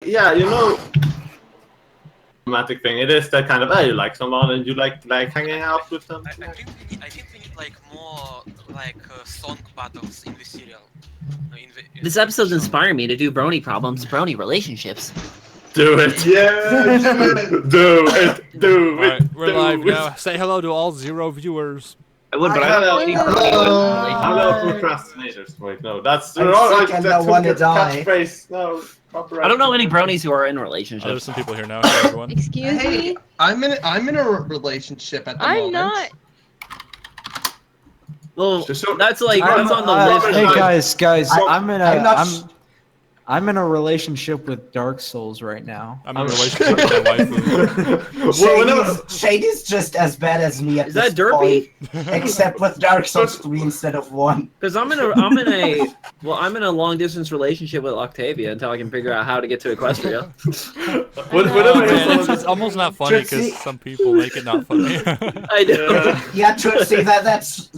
yeah, romantic thing. It is that kind of you like someone and you like hanging out with them. I think we need like more like song battles in the serial. This episode's inspiring me to do brony problems, brony relationships. Do it. Yeah, Do it. Do All right, it. we're do live it. now. Say hello to all 0 viewers. I would, but I don't know any Hello, procrastinators. Wait, no, that's I'm sick and I wanna die. catchphrase. No, copyright. I don't know any bronies who are in Oh, there's relationships. some people here now. Hey, everyone. Excuse Hey, me? I'm in a relationship at the I'm moment. not. Well, Just so- that's like I'm- that's on the list. Hey, Guys, I'm I'm in a relationship with Dark Souls right now. I'm in a relationship with my wife. Shady's just as bad as me at Is this that Derpy? point, except with Dark Souls 3 instead of 1. Because I'm in a long distance relationship with Octavia until I can figure out how to get to Equestria. Oh, man, it's almost not funny because Trixie- some people make it not funny. I do. Yeah, Trixie, that's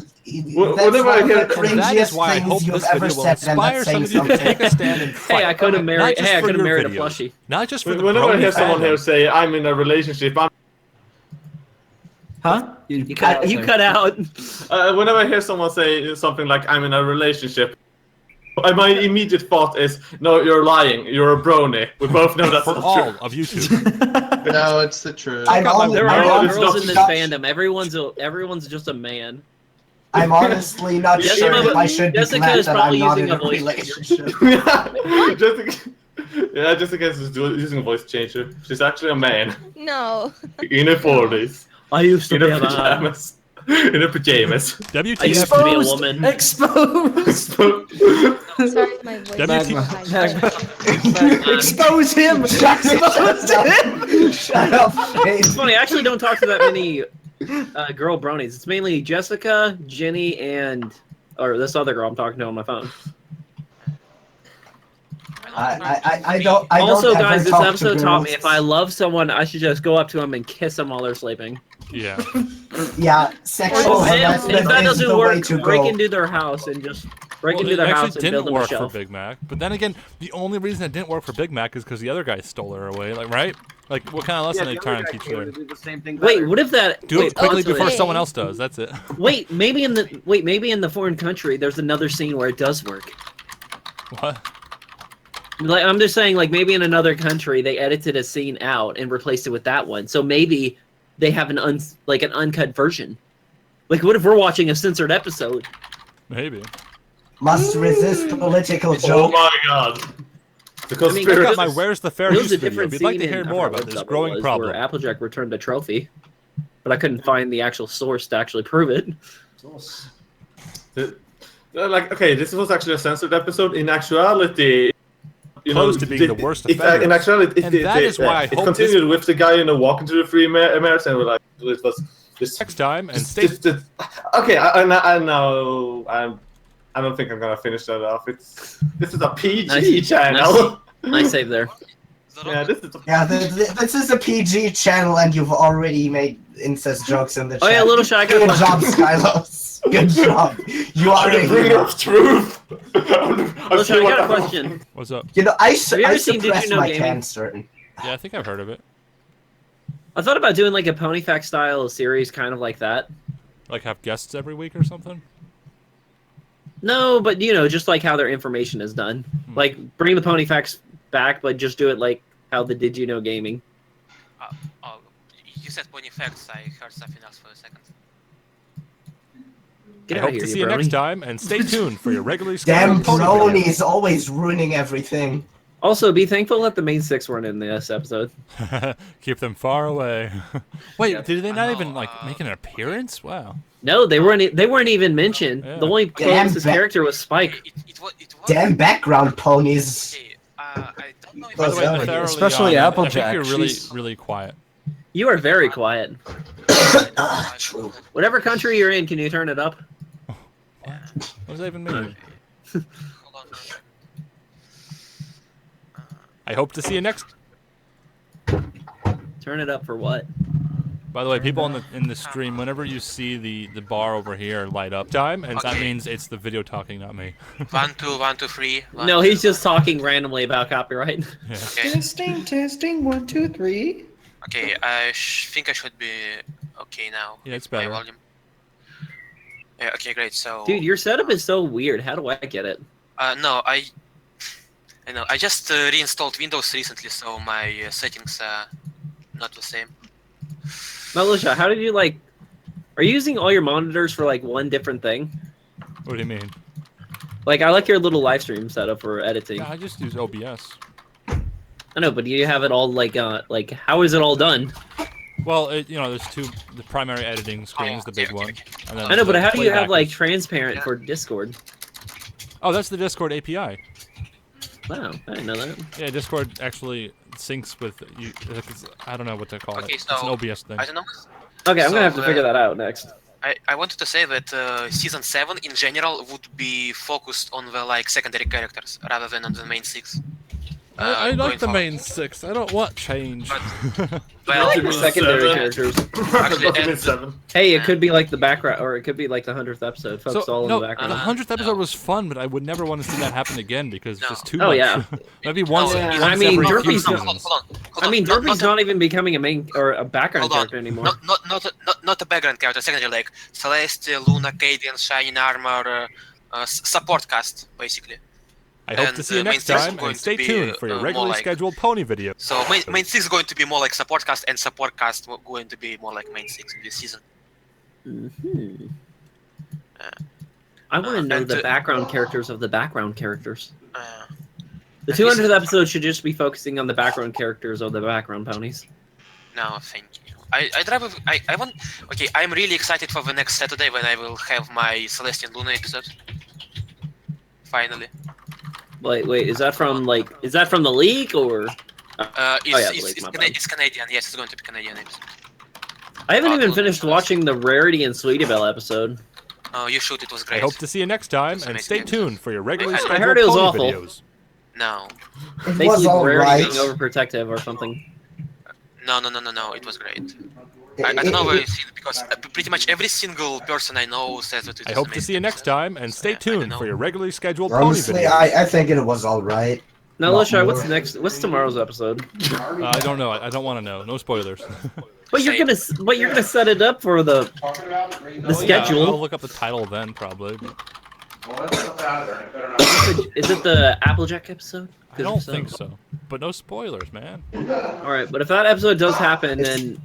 Whenever I one hear- of the And that is cringiest why I hope things you've this ever video will said, and inspire that's some saying of you to something. take a stand and fight. Hey, I could have married. Not just Hey, I for could have your married a videos. plushie. Not just for the Whenever I brony hear someone fandom. here say I'm in a relationship, Huh? You cut out. whenever I hear someone say something like I'm in a relationship, my immediate thought is, no, you're lying. You're a brony. We both know that's For not all true. of YouTube. No, it's the truth. I'm got my- only- There No, are it's girls not in this not- fandom. Everyone's just a man. I'm honestly not Jessica- sure if I should be Jessica glad is that probably I'm not using in a a voice relationship. just in case he's using a voice changer. She's actually a man No. in her 40s, I used to in be her a man. pajamas. In her pajamas. WTF. I used to be a woman. Exposed! Sorry, my voice WT is high. Expose him! Expose him! Shut up, It's Shade. funny. I actually don't talk to that many girl bronies. It's mainly Jessica, Jenny, or this other girl I'm talking to on my phone. I don't. I Also, don't guys, ever this talk to episode taught me girls. if I love someone, I should just go up to them and kiss them while they're sleeping. Yeah. Yeah, sexual If harassment that is doesn't the way work, to break go. into their house and just break Well, into it their actually house and build didn't them a work for shelf. Big Mac. But then again, the only reason it didn't work for Big Mac is because the other guy stole her away. Like, right? Like, what kind of lesson are they trying to teach there? Wait, what if that? Do wait, it quickly honestly- before someone else does. That's it. Wait, maybe in the foreign country, there's another scene where it does work. What? Like, I'm just saying, like, maybe in another country they edited a scene out and replaced it with that one. So maybe they have an uncut version. Like, what if we're watching a censored episode? Maybe. Must resist political Oh joke. my god. The I mean, Check conspiracy. out my Where's the Fair There Use was a video. different If you'd like scene to hear in more I about forgot this what growing it was, problem. where Applejack returned a trophy, but I couldn't find the actual source to actually prove it. Like, okay, this was actually a censored episode. In actuality, Close to being the worst offenders. In actuality, And that is why I it hope continued with the guy, walking to the free mares, and we're like, it was this. Next time, and stay. Okay, I know. I don't think I'm gonna finish that off. This is a PG Nice. channel. Nice save there. Yeah, this is. Yeah, this is a PG channel, and you've already made incest jokes in the chat. Oh yeah, little shy. I got a Good job, Skylos. Good job. You are I'm a the bringer hero. of truth. Little shy, I got a question. What's up? You know, I Have you ever seen Did suppress You Know my Gaming? cancer. Yeah, I think I've heard of it. I thought about doing like a Ponyfax style series, kind of like that. Like have guests every week or something? No, but just like how their information is done. Like bring the Ponyfax back, but just do it like how the Did You Know Gaming. Oh, you said Pony Facts. I heard something else for a second. Get I out hope of to here, see you you next brony. time, and stay tuned for your regularly Damn scheduled Pony video. bronies always ruining everything. Also, be thankful that the main six weren't in this episode. Keep them far away. Wait, Yeah, did they I not know, even make an appearance? Wow. No, they weren't. They weren't even mentioned. Yeah. The only Damn closest ba- character was Spike. It was. Damn background ponies. Okay, I don't know if By the way, Especially Nefairly, especially I Applejack, think you're really, she's- really quiet. You are very quiet. Ah, true. Whatever country you're in, can you turn it up? What does that even mean? Hold on. I hope to see you next. Turn it up for what? By the way, people in the stream, whenever you see the bar over here light up time, and that Okay. means it's the video talking, not me. 1, 2, 1, 2, 3. No, he's just talking randomly about copyright. Yeah. Okay. Testing, 1, 2, 3. Okay, I think I should be okay now. Yeah, it's with my better. volume. Yeah, okay, great. So, Dude, your setup is so weird. How do I get it? no, I know. I just reinstalled Windows recently, so my settings are not the same. Melisha, how did you like? Are you using all your monitors for like one different thing? What do you mean? Like, I like your little live stream setup for editing. Yeah, I just use OBS. I know, but do you have it all like how is it all done? Well, there's the primary editing screen is the big okay, one. okay. And then I know, but the how do you have playback like is- transparent for Discord? Oh, that's the Discord API. Wow, I didn't know that. Yeah, Discord actually syncs with you. I don't know what to call Okay, it. It's an so, OBS thing. I don't know. Okay, I'm gonna have to So, figure that out next. I wanted to say that season 7 in general would be focused on the like secondary characters rather than on the main 6. I going like the forward. main 6. I don't want change. Well, I like the secondary Seven. characters. Actually, What do you mean and- 7? Hey, it could be like the background, or it could be like the 100th episode. Focus all no, on the the background. 100th episode No. was fun, but I would never want to see that happen again because it's No. just too Oh, much. yeah. Maybe once, No, once I mean, every few Derpy's not- seasons. hold on. I mean, Not- Derpy's not not even becoming a main or a background Hold on. character anymore. Not a background character, secondary like Celeste, Luna, Cadian, Shining Armor, support cast basically. I hope to and, see you main next six is time, going and to stay be, tuned for your more regularly like- scheduled pony video. So main 6 is going to be more like support cast, and support cast going to be more like main 6 in this season. Hmm. I want to know and the to- background characters of the background characters. Uh, The and 200th this- episode should just be focusing on the background characters of the background ponies. No, thank you. I want. Okay, I'm really excited for the next Saturday when I will have my Celestian Luna episode. Finally. Wait, is that from the league or? It's, Blake, it's, my Cana- bad. it's Canadian. Yes, it's going to be Canadian episode. I haven't even Luna finished Celeste. watching the Rarity and Sweetie Belle episode. Oh, you should. It was I great. hope to see you next time, It's and amazing stay episode. tuned for your regularly I scheduled heard it was pony awful. videos. No, It Basically, was Rarity alright. being overprotective or something. no. It was great. I don't know where you see it because pretty much every single person I know says that it I is hope to amazing see you next episode. time, and stay I don't tuned know. for your regularly scheduled pony Honestly, videos. I think it was alright. Now, Not Lisha, more. what's tomorrow's episode? I don't know. I don't want to know. No spoilers. But you're gonna set it up for the Well, yeah, schedule. I'll look up the title then, probably. but Is it the Applejack episode? I don't think so. But no spoilers, man. All right, but if that episode does happen, then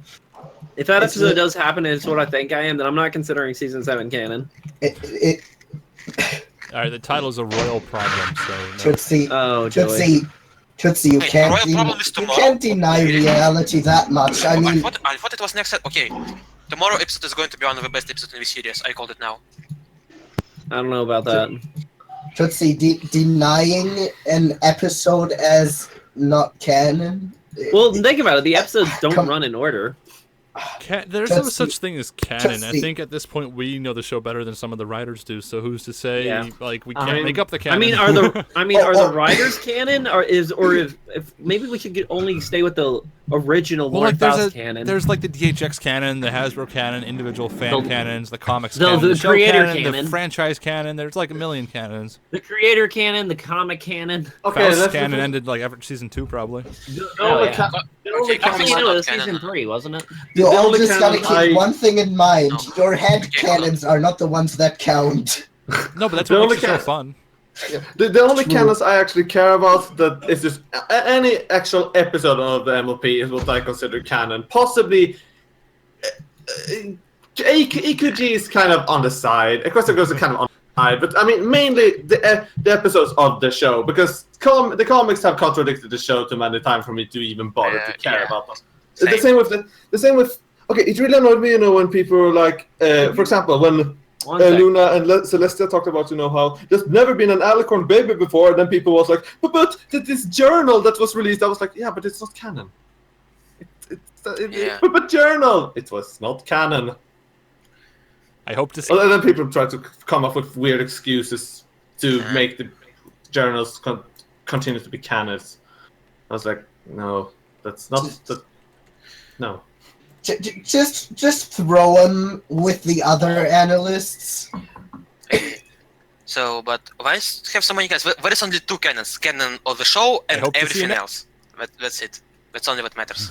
if that episode does happen, and it's what I think I am, then I'm not considering season 7 canon. It All right, the title's a royal problem, so no. Tootsie, Oh, Joey. Tootsie, you Hey, can't Royal Problem is you tomorrow? can't deny reality that much. I I mean, thought it was next. Okay, tomorrow episode is going to be one of the best episodes in the series. I called it now. I don't know about that. Tootsie denying an episode as not canon. Well, think about it. The episodes don't Come- run in order. There's no Tootsie- such thing as canon. I Tootsie. think at this point we know the show better than some of the writers do. So who's to say? Yeah. Like we I can't mean- make up the canon. I mean, are Oh. the writers canon, or if maybe we should only stay with the original well, Lord like there's Faust canon? there's like the DHX canon, the Hasbro canon, individual fan The- canons, the comics the- canon, the show creator canon, the canon. franchise canon. There's like a million canons. The creator canon, the comic canon. Okay, Faust let's canon ended like after season 2 probably. The Oh, only yeah. ca- the only Okay, I I canon- think it's it not was canon. season 3, wasn't it? You The all only just gotta canon keep I- one thing in mind. No. Your head Okay, hold on. cannons are not the ones that count. No, but that's The what only makes it so canon- fun. The only True. canons I actually care about that is just any actual episode of the MLP is what I consider canon. Possibly EQG is kind of on the side. Equestria Girls are kind of on the side, but I mean mainly the episodes of the show because the comics have contradicted the show too many times for me to even bother to care Yeah. about them. Same. The same with okay. It really annoyed me, when people were like, for example, when. One sec. Luna and Celestia talked about, how there's never been an alicorn baby before, and then people was like, but this journal that was released, I was like, yeah, but it's not canon. Yeah. But journal, it was not canon. I hope to see. And then people try to come up with weird excuses to make the journals continue to be canons. I was like, no, that's not. No. Just throw him with the other analysts. So, but why have so many guys? There is only two canons: canon of the show I and hope to see everything you else. That's it. That's only what matters.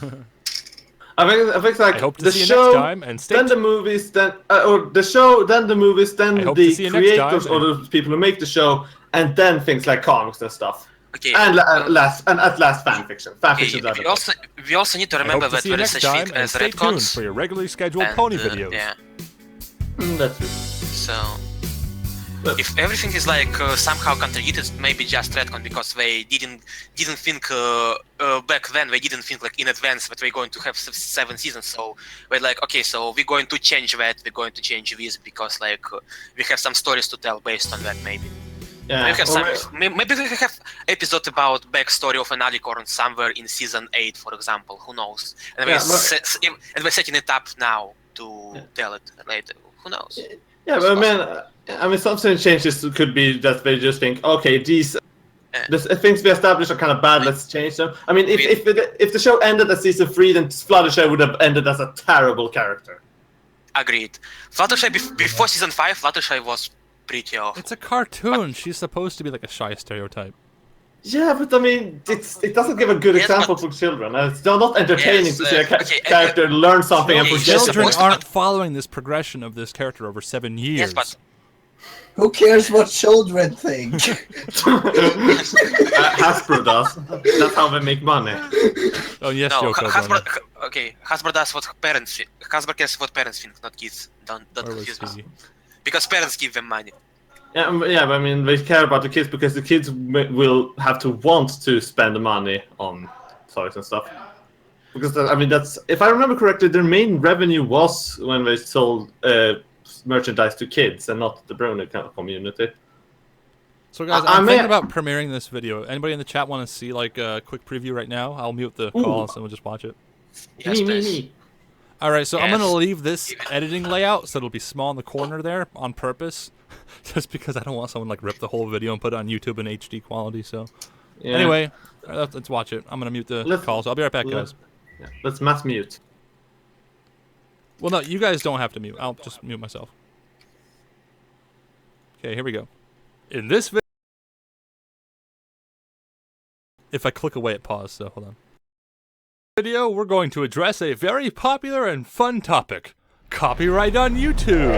I think like I hope to the see you show, next time, and stay then the movies, then or the show, then the movies, then I hope to the see you next time, creators or the people who make the show, and then things like comics and stuff. Okay. And at last fan fiction. Fan Okay, fiction. we also need to I remember hope to that see you there is next such time, thing and as stay tuned retcons. for your regularly scheduled and, pony videos. Yeah. That's true. So, But- if everything is like somehow contributed, maybe just retcon because they didn't think back then. They didn't think like in advance that we're going to have 7 seasons. So we're like, okay, so we're going to change that. We're going to change this because like we have some stories to tell based on that. Maybe. Yeah. Maybe we have episode about backstory of an alicorn somewhere in season 8, for example. Who knows? And Yeah, we're setting it up now to tell it later. Who knows? Yeah, but I mean, some changes could be that they just think, okay, these things we established are kind of bad. Let's change them. I mean, if the show ended at season 3, then Fluttershy would have ended as a terrible character. Agreed. Fluttershy before season 5, Fluttershy was pretty off. It's a cartoon. She's supposed to be like a shy stereotype. Yeah, but I mean, it doesn't give a good Yes, example but- for children. It's not entertaining Yes, to see a okay, character learn something and okay, forget just it. Children supposed to- aren't following this progression of this character over 7 years. Yes, but Who cares what children think? Hasbro does. That's how they make money. Oh yes, no, Yoko. Bono. Hasbro does what parents think. Hasbro cares what parents think, not kids. Don't Where was confuse this. he? Because parents give them money. Yeah, but I mean, they care about the kids because the kids will have to want to spend the money on toys and stuff. Because I mean, that's if I remember correctly, their main revenue was when they sold merchandise to kids and not the Brony community. So guys, I I'm may- thinking about premiering this video. Anybody in the chat want to see like a quick preview right now? I'll mute the call and we'll just watch it. Yes, please. Me. All right, so I'm Yes. gonna leave this editing layout so it'll be small in the corner there on purpose, just because I don't want someone like rip the whole video and put it on YouTube in HD quality. So Yeah. anyway, let's watch it. I'm gonna mute the Let's- call. So I'll be right back, guys. Yeah, let's mass mute. Well, no, you guys don't have to mute. I'll just mute myself. Okay, here we go. In this if I click away, it paused, so hold on. Video, we're going to address a very popular and fun topic. Copyright on YouTube.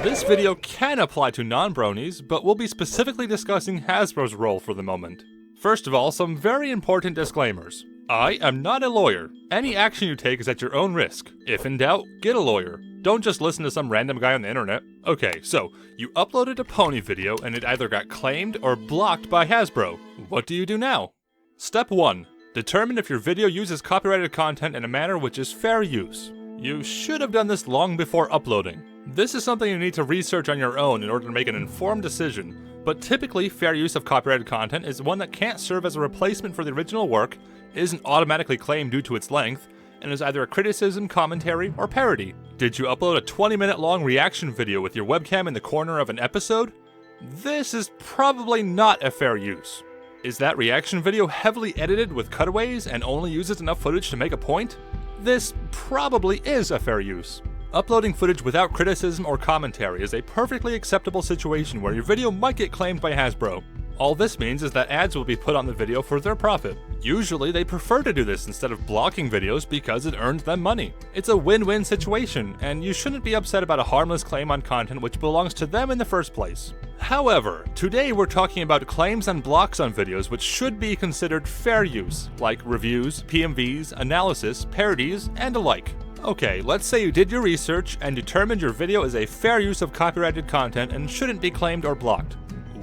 This video can apply to non-bronies, but we'll be specifically discussing Hasbro's role for the moment. First of all, some very important disclaimers. I am not a lawyer. Any action you take is at your own risk. If in doubt, get a lawyer. Don't just listen to some random guy on the internet. Okay, so, you uploaded a pony video and it either got claimed or blocked by Hasbro. What do you do now? Step 1. Determine if your video uses copyrighted content in a manner which is fair use. You should have done this long before uploading. This is something you need to research on your own in order to make an informed decision, but typically fair use of copyrighted content is one that can't serve as a replacement for the original work, isn't automatically claimed due to its length, and is either a criticism, commentary, or parody. Did you upload a 20-minute long reaction video with your webcam in the corner of an episode? This is probably not a fair use. Is that reaction video heavily edited with cutaways and only uses enough footage to make a point? This probably is a fair use. Uploading footage without criticism or commentary is a perfectly acceptable situation where your video might get claimed by Hasbro. All this means is that ads will be put on the video for their profit. Usually they prefer to do this instead of blocking videos because it earns them money. It's a win-win situation, and you shouldn't be upset about a harmless claim on content which belongs to them in the first place. However, today we're talking about claims and blocks on videos which should be considered fair use, like reviews, PMVs, analysis, parodies, and the like. Okay, let's say you did your research and determined your video is a fair use of copyrighted content and shouldn't be claimed or blocked.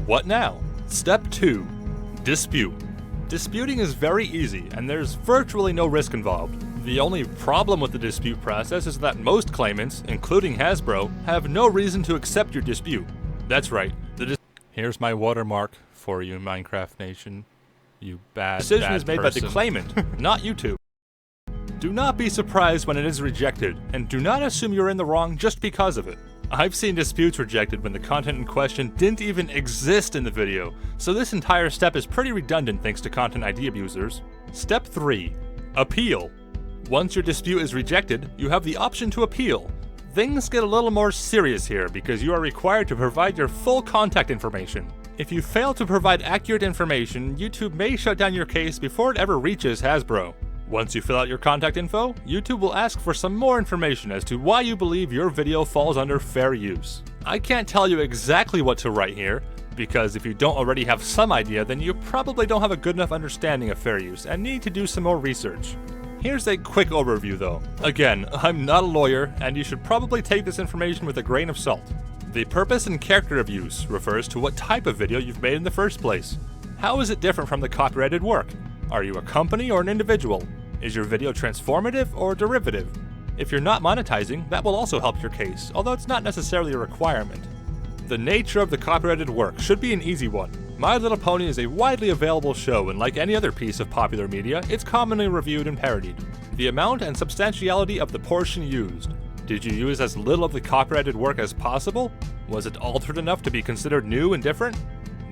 What now? Step 2. Dispute. Disputing is very easy, and there's virtually no risk involved. The only problem with the dispute process is that most claimants, including Hasbro, have no reason to accept your dispute. That's right, here's my watermark for you, Minecraft Nation. You bad decision is made by the claimant, not YouTube. Do not be surprised when it is rejected, and do not assume you're in the wrong just because of it. I've seen disputes rejected when the content in question didn't even exist in the video, so this entire step is pretty redundant thanks to Content ID abusers. Step 3. Appeal. Once your dispute is rejected, you have the option to appeal. Things get a little more serious here because you are required to provide your full contact information. If you fail to provide accurate information, YouTube may shut down your case before it ever reaches Hasbro. Once you fill out your contact info, YouTube will ask for some more information as to why you believe your video falls under fair use. I can't tell you exactly what to write here, because if you don't already have some idea, then you probably don't have a good enough understanding of fair use and need to do some more research. Here's a quick overview though. Again, I'm not a lawyer, and you should probably take this information with a grain of salt. The purpose and character of use refers to what type of video you've made in the first place. How is it different from the copyrighted work? Are you a company or an individual? Is your video transformative or derivative? If you're not monetizing, that will also help your case, although it's not necessarily a requirement. The nature of the copyrighted work should be an easy one. My Little Pony is a widely available show, and like any other piece of popular media, it's commonly reviewed and parodied. The amount and substantiality of the portion used. Did you use as little of the copyrighted work as possible? Was it altered enough to be considered new and different?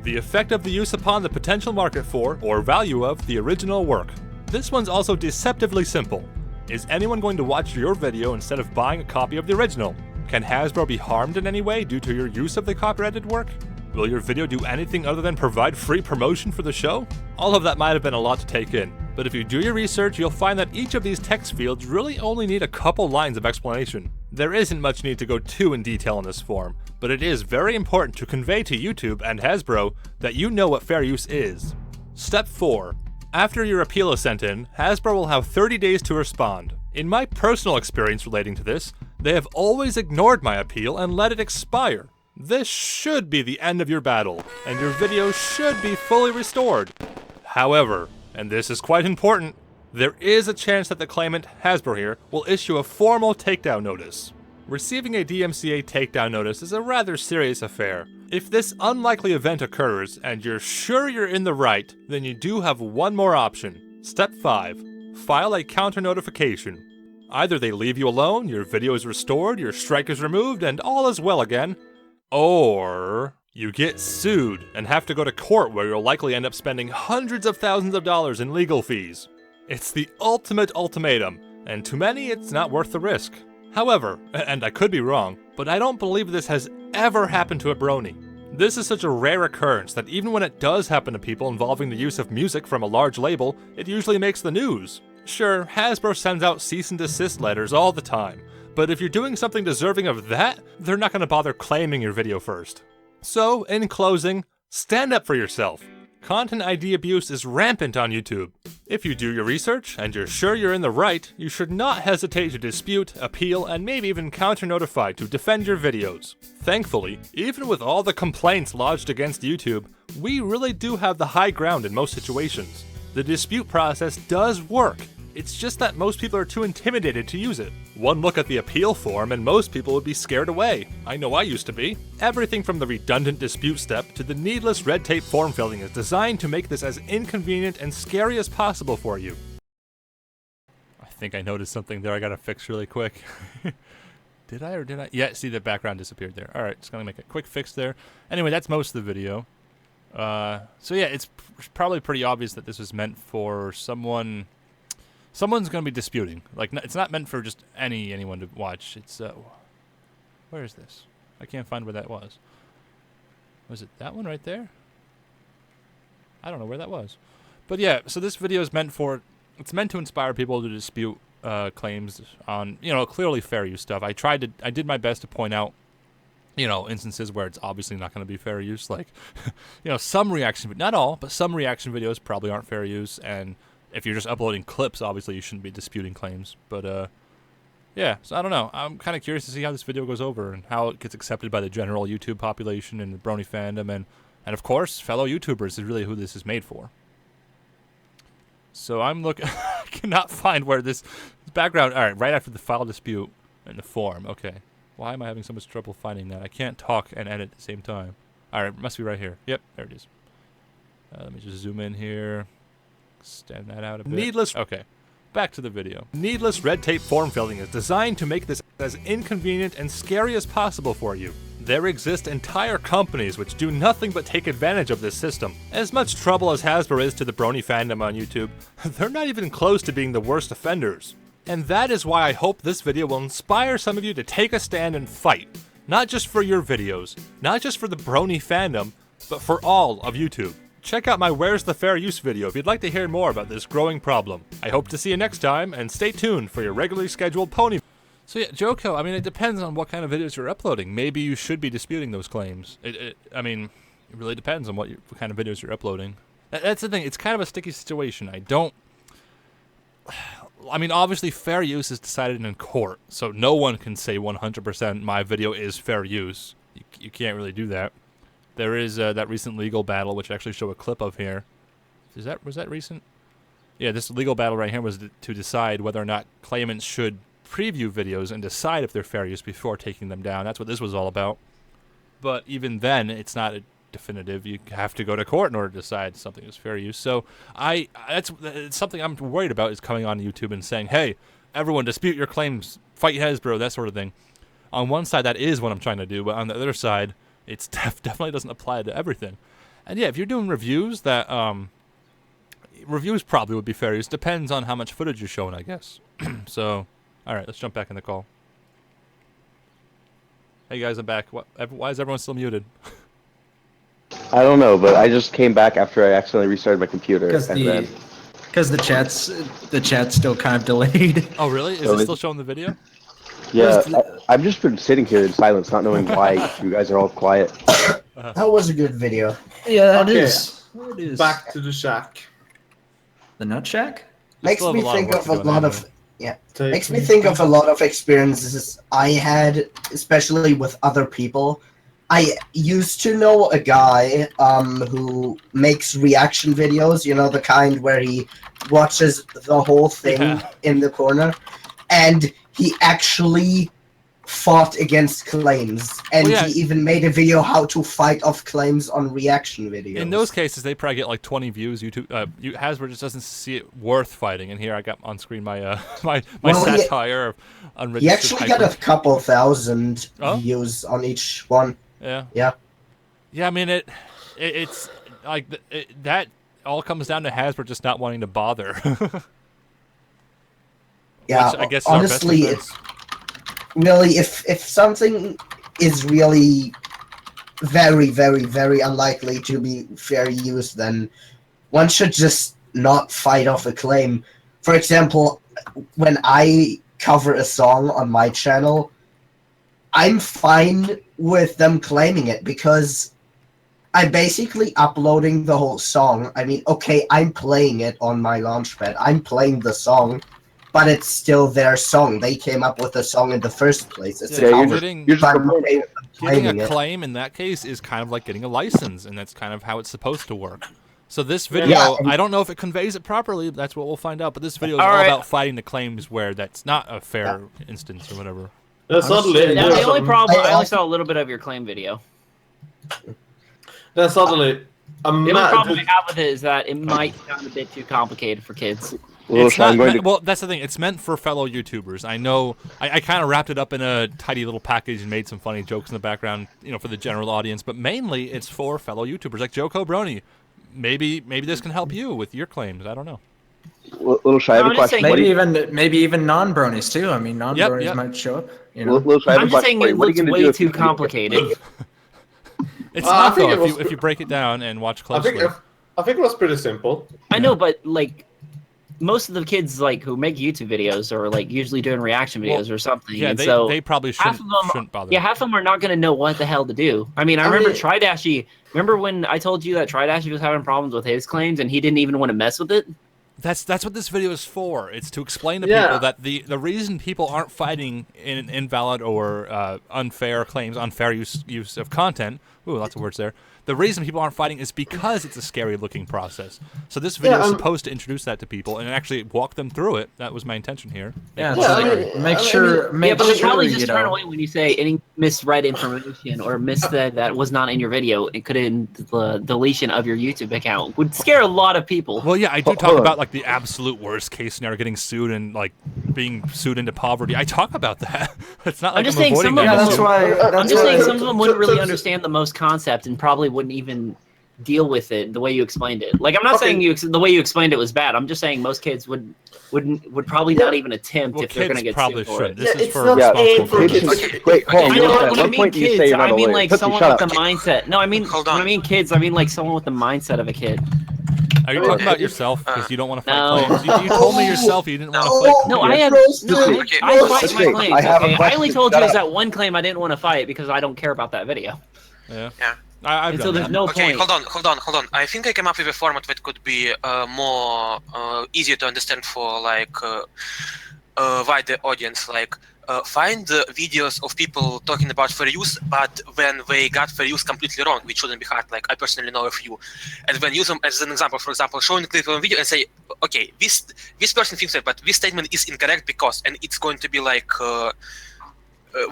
The effect of the use upon the potential market for, or value of, the original work. This one's also deceptively simple. Is anyone going to watch your video instead of buying a copy of the original? Can Hasbro be harmed in any way due to your use of the copyrighted work? Will your video do anything other than provide free promotion for the show? All of that might have been a lot to take in, but if you do your research, you'll find that each of these text fields really only need a couple lines of explanation. There isn't much need to go too in detail in this form, but it is very important to convey to YouTube and Hasbro that you know what fair use is. Step 4. After your appeal is sent in, Hasbro will have 30 days to respond. In my personal experience relating to this, they have always ignored my appeal and let it expire. This should be the end of your battle, and your video should be fully restored. However, and this is quite important, there is a chance that the claimant, Hasbro here, will issue a formal takedown notice. Receiving a DMCA takedown notice is a rather serious affair. If this unlikely event occurs, and you're sure you're in the right, then you do have one more option. Step 5. File a counter notification. Either they leave you alone, your video is restored, your strike is removed, and all is well again, or you get sued and have to go to court where you'll likely end up spending hundreds of thousands of dollars in legal fees. It's the ultimate ultimatum, and to many it's not worth the risk. However, and I could be wrong, but I don't believe this has ever happened to a brony. This is such a rare occurrence that even when it does happen to people involving the use of music from a large label, it usually makes the news. Sure, Hasbro sends out cease and desist letters all the time, but if you're doing something deserving of that, they're not going to bother claiming your video first. So, in closing, stand up for yourself. Content ID abuse is rampant on YouTube. If you do your research and you're sure you're in the right, you should not hesitate to dispute, appeal, and maybe even counter-notify to defend your videos. Thankfully, even with all the complaints lodged against YouTube, we really do have the high ground in most situations. The dispute process does work. It's just that most people are too intimidated to use it. One look at the appeal form and most people would be scared away. I know I used to be. Everything from the redundant dispute step to the needless red tape form filling is designed to make this as inconvenient and scary as possible for you. I think I noticed something there I gotta fix really quick. Did I or did I? Yeah, see the background disappeared there. Alright, just gonna make a quick fix there. Anyway, that's most of the video. So yeah, it's probably pretty obvious that this was meant for someone's going to be disputing. Like, it's not meant for just anyone to watch. It's, where is this? I can't find where that was. Was it that one right there? I don't know where that was. But yeah, so this video is meant to inspire people to dispute claims on, clearly fair use stuff. I did my best to point out, instances where it's obviously not going to be fair use. Like, some reaction, not all, but some reaction videos probably aren't fair use, and if you're just uploading clips, obviously you shouldn't be disputing claims. But, yeah, so I don't know. I'm kind of curious to see how this video goes over and how it gets accepted by the general YouTube population and the brony fandom. And of course, fellow YouTubers is really who this is made for. So I'm looking... I cannot find where this background... All right, right after the file dispute and the form. Okay. Why am I having so much trouble finding that? I can't talk and edit at the same time. All right, it must be right here. Yep, there it is. Let me just zoom in here. Extend that out a bit. Okay, back to the video. Needless red tape form filling is designed to make this as inconvenient and scary as possible for you. There exist entire companies which do nothing but take advantage of this system. As much trouble as Hasbro is to the brony fandom on YouTube, they're not even close to being the worst offenders. And that is why I hope this video will inspire some of you to take a stand and fight. Not just for your videos, not just for the Brony fandom, but for all of YouTube. Check out my Where's the Fair Use video if you'd like to hear more about this growing problem. I hope to see you next time, and stay tuned for your regularly scheduled pony. So yeah, Joko, I mean, it depends on what kind of videos you're uploading. Maybe you should be disputing those claims. I mean, it really depends on what kind of videos you're uploading. That's the thing, it's kind of a sticky situation. I mean, obviously, fair use is decided in court, so no one can say 100% my video is fair use. You can't really do that. There is that recent legal battle, which I actually show a clip of here. Was that recent? Yeah, this legal battle right here was to decide whether or not claimants should preview videos and decide if they're fair use before taking them down. That's what this was all about. But even then, it's not a definitive. You have to go to court in order to decide something is fair use. So it's something I'm worried about is coming on YouTube and saying, hey, everyone dispute your claims, fight Hasbro, that sort of thing. On one side, that is what I'm trying to do, but on the other side, it's definitely doesn't apply to everything. And yeah, if you're doing reviews, reviews probably would be fair use. Depends on how much footage you're showing, I guess. So, all right, let's jump back in the call. Hey guys, I'm back. Why is everyone still muted? I don't know, but I just came back after I accidentally restarted my computer. Because the chat's still kind of delayed. Oh really? Is it still showing the video? Yeah, I've just been sitting here in silence, not knowing why you guys are all quiet. That was a good video. Yeah, Okay. It is. Back to the shack. The Nut Shack? Makes still have me a lot of think work of to a do on lot that of makes me think of a lot of experiences I had, especially with other people. I used to know a guy who makes reaction videos, you know, the kind where he watches the whole thing in the corner, and he actually fought against claims, and he even made a video how to fight off claims on reaction videos. In those cases, they probably get like 20 views. YouTube, Hasbro just doesn't see it worth fighting. And here I got on screen my my satire of unregistered. He actually got a couple thousand views on each one. Yeah. Yeah. Yeah, I mean it's like that all comes down to Hasbro just not wanting to bother. Yeah, which I guess honestly, it's really if something is really very, very, very unlikely to be fair use, then one should just not fight off a claim. For example, when I cover a song on my channel, I'm fine with them claiming it because I'm basically uploading the whole song. I mean, okay, I'm playing it on my Launchpad. I'm playing the song, but it's still their song. They came up with the song in the first place. It's a cover. Getting a claim in that case is kind of like getting a license, and that's kind of how it's supposed to work. So this video, I don't know if it conveys it properly. That's what we'll find out. But this video is all about fighting the claims where that's not a fair instance or whatever. The only problem, I only saw a little bit of your claim video. Then suddenly, the only problem I have with it is that it might sound a bit too complicated for kids. Well, that's the thing. It's meant for fellow YouTubers. I know. I kind of wrapped it up in a tidy little package and made some funny jokes in the background, you know, for the general audience. But mainly, it's for fellow YouTubers like Joko Brony. Maybe this can help you with your claims. I don't know. Little Shy, I have a question. Maybe even non-bronies too. I mean, non-bronies might show up. You know? I'm just saying it looks way too complicated. It's not though. If you break it down and watch closely. I think it was pretty simple. I know, but like most of the kids like who make YouTube videos are like usually doing reaction videos or something. Yeah, and they probably shouldn't bother. Yeah, half of them are not going to know what the hell to do. I mean, I remember Tridashy. Remember when I told you that Tridashy was having problems with his claims and he didn't even want to mess with it? That's what this video is for. It's to explain to people that the reason people aren't fighting in invalid or unfair claims, unfair use of content. Ooh, lots of words there. The reason people aren't fighting is because it's a scary-looking process. So this video is supposed to introduce that to people and actually walk them through it. That was my intention here. Yeah, make sure. But they probably just turn away when you say any misread information or missaid that was not in your video. It could end the deletion of your YouTube account. Would scare a lot of people. Well, yeah, I do talk about like the absolute worst-case scenario, getting sued and like being sued into poverty. I talk about that. It's not like I'm saying some of them. I'm just saying some of them wouldn't really understand the most concept and probably wouldn't even deal with it the way you explained it. Like, I'm not saying the way you explained it was bad. I'm just saying most kids would probably not even attempt if they're going to get probably sued for it. This is it's for not responsible for kids. parents. Wait, hold on. I know, At when I what mean point do you say kids, you're not I mean a like lawyer? someone Shut with up. the mindset. No, I mean Hold when on. I mean kids, I mean like someone with the mindset of a kid. Are you talking about yourself? Because you don't want to fight No. claims. You told me yourself you didn't want to No. fight claims. No, I Yeah. have Okay. I fight my Okay, claims. I have a Okay, I question. only told Shut you is up. that one claim I didn't want to fight because I don't care about that video. Yeah. Yeah. I've And done so there's that. no Okay, point. hold on. I think I came up with a format that could be more easier to understand for like wider audience. Like find videos of people talking about fair use, but when they got fair use completely wrong, which shouldn't be hard. Like I personally know a few, and then use them as an example. For example, showing a clip of a video and say, okay, this person thinks that, but this statement is incorrect because, and it's going to be like.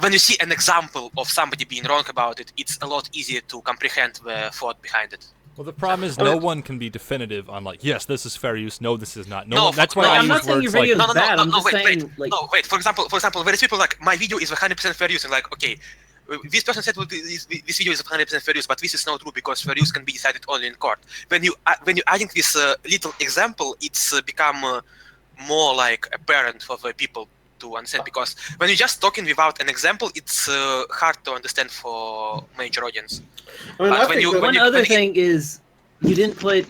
When you see an example of somebody being wrong about it, it's a lot easier to comprehend the thought behind it. Well, the problem is no one can be definitive on like, yes, this is fair use. No, this is not. No, No, one, that's why no, I I'm use not saying your words like. video is bad. I'm just wait, saying like wait. For example, there is people like my video is 100% fair use, and like, okay, this person said well, this video is 100% fair use, but this is not true because fair use can be decided only in court. When you adding this little example, it's become more like apparent for the people to understand, because when you're just talking without an example, it's hard to understand for major audience. I mean, But I when think you- that- one other thing is you didn't put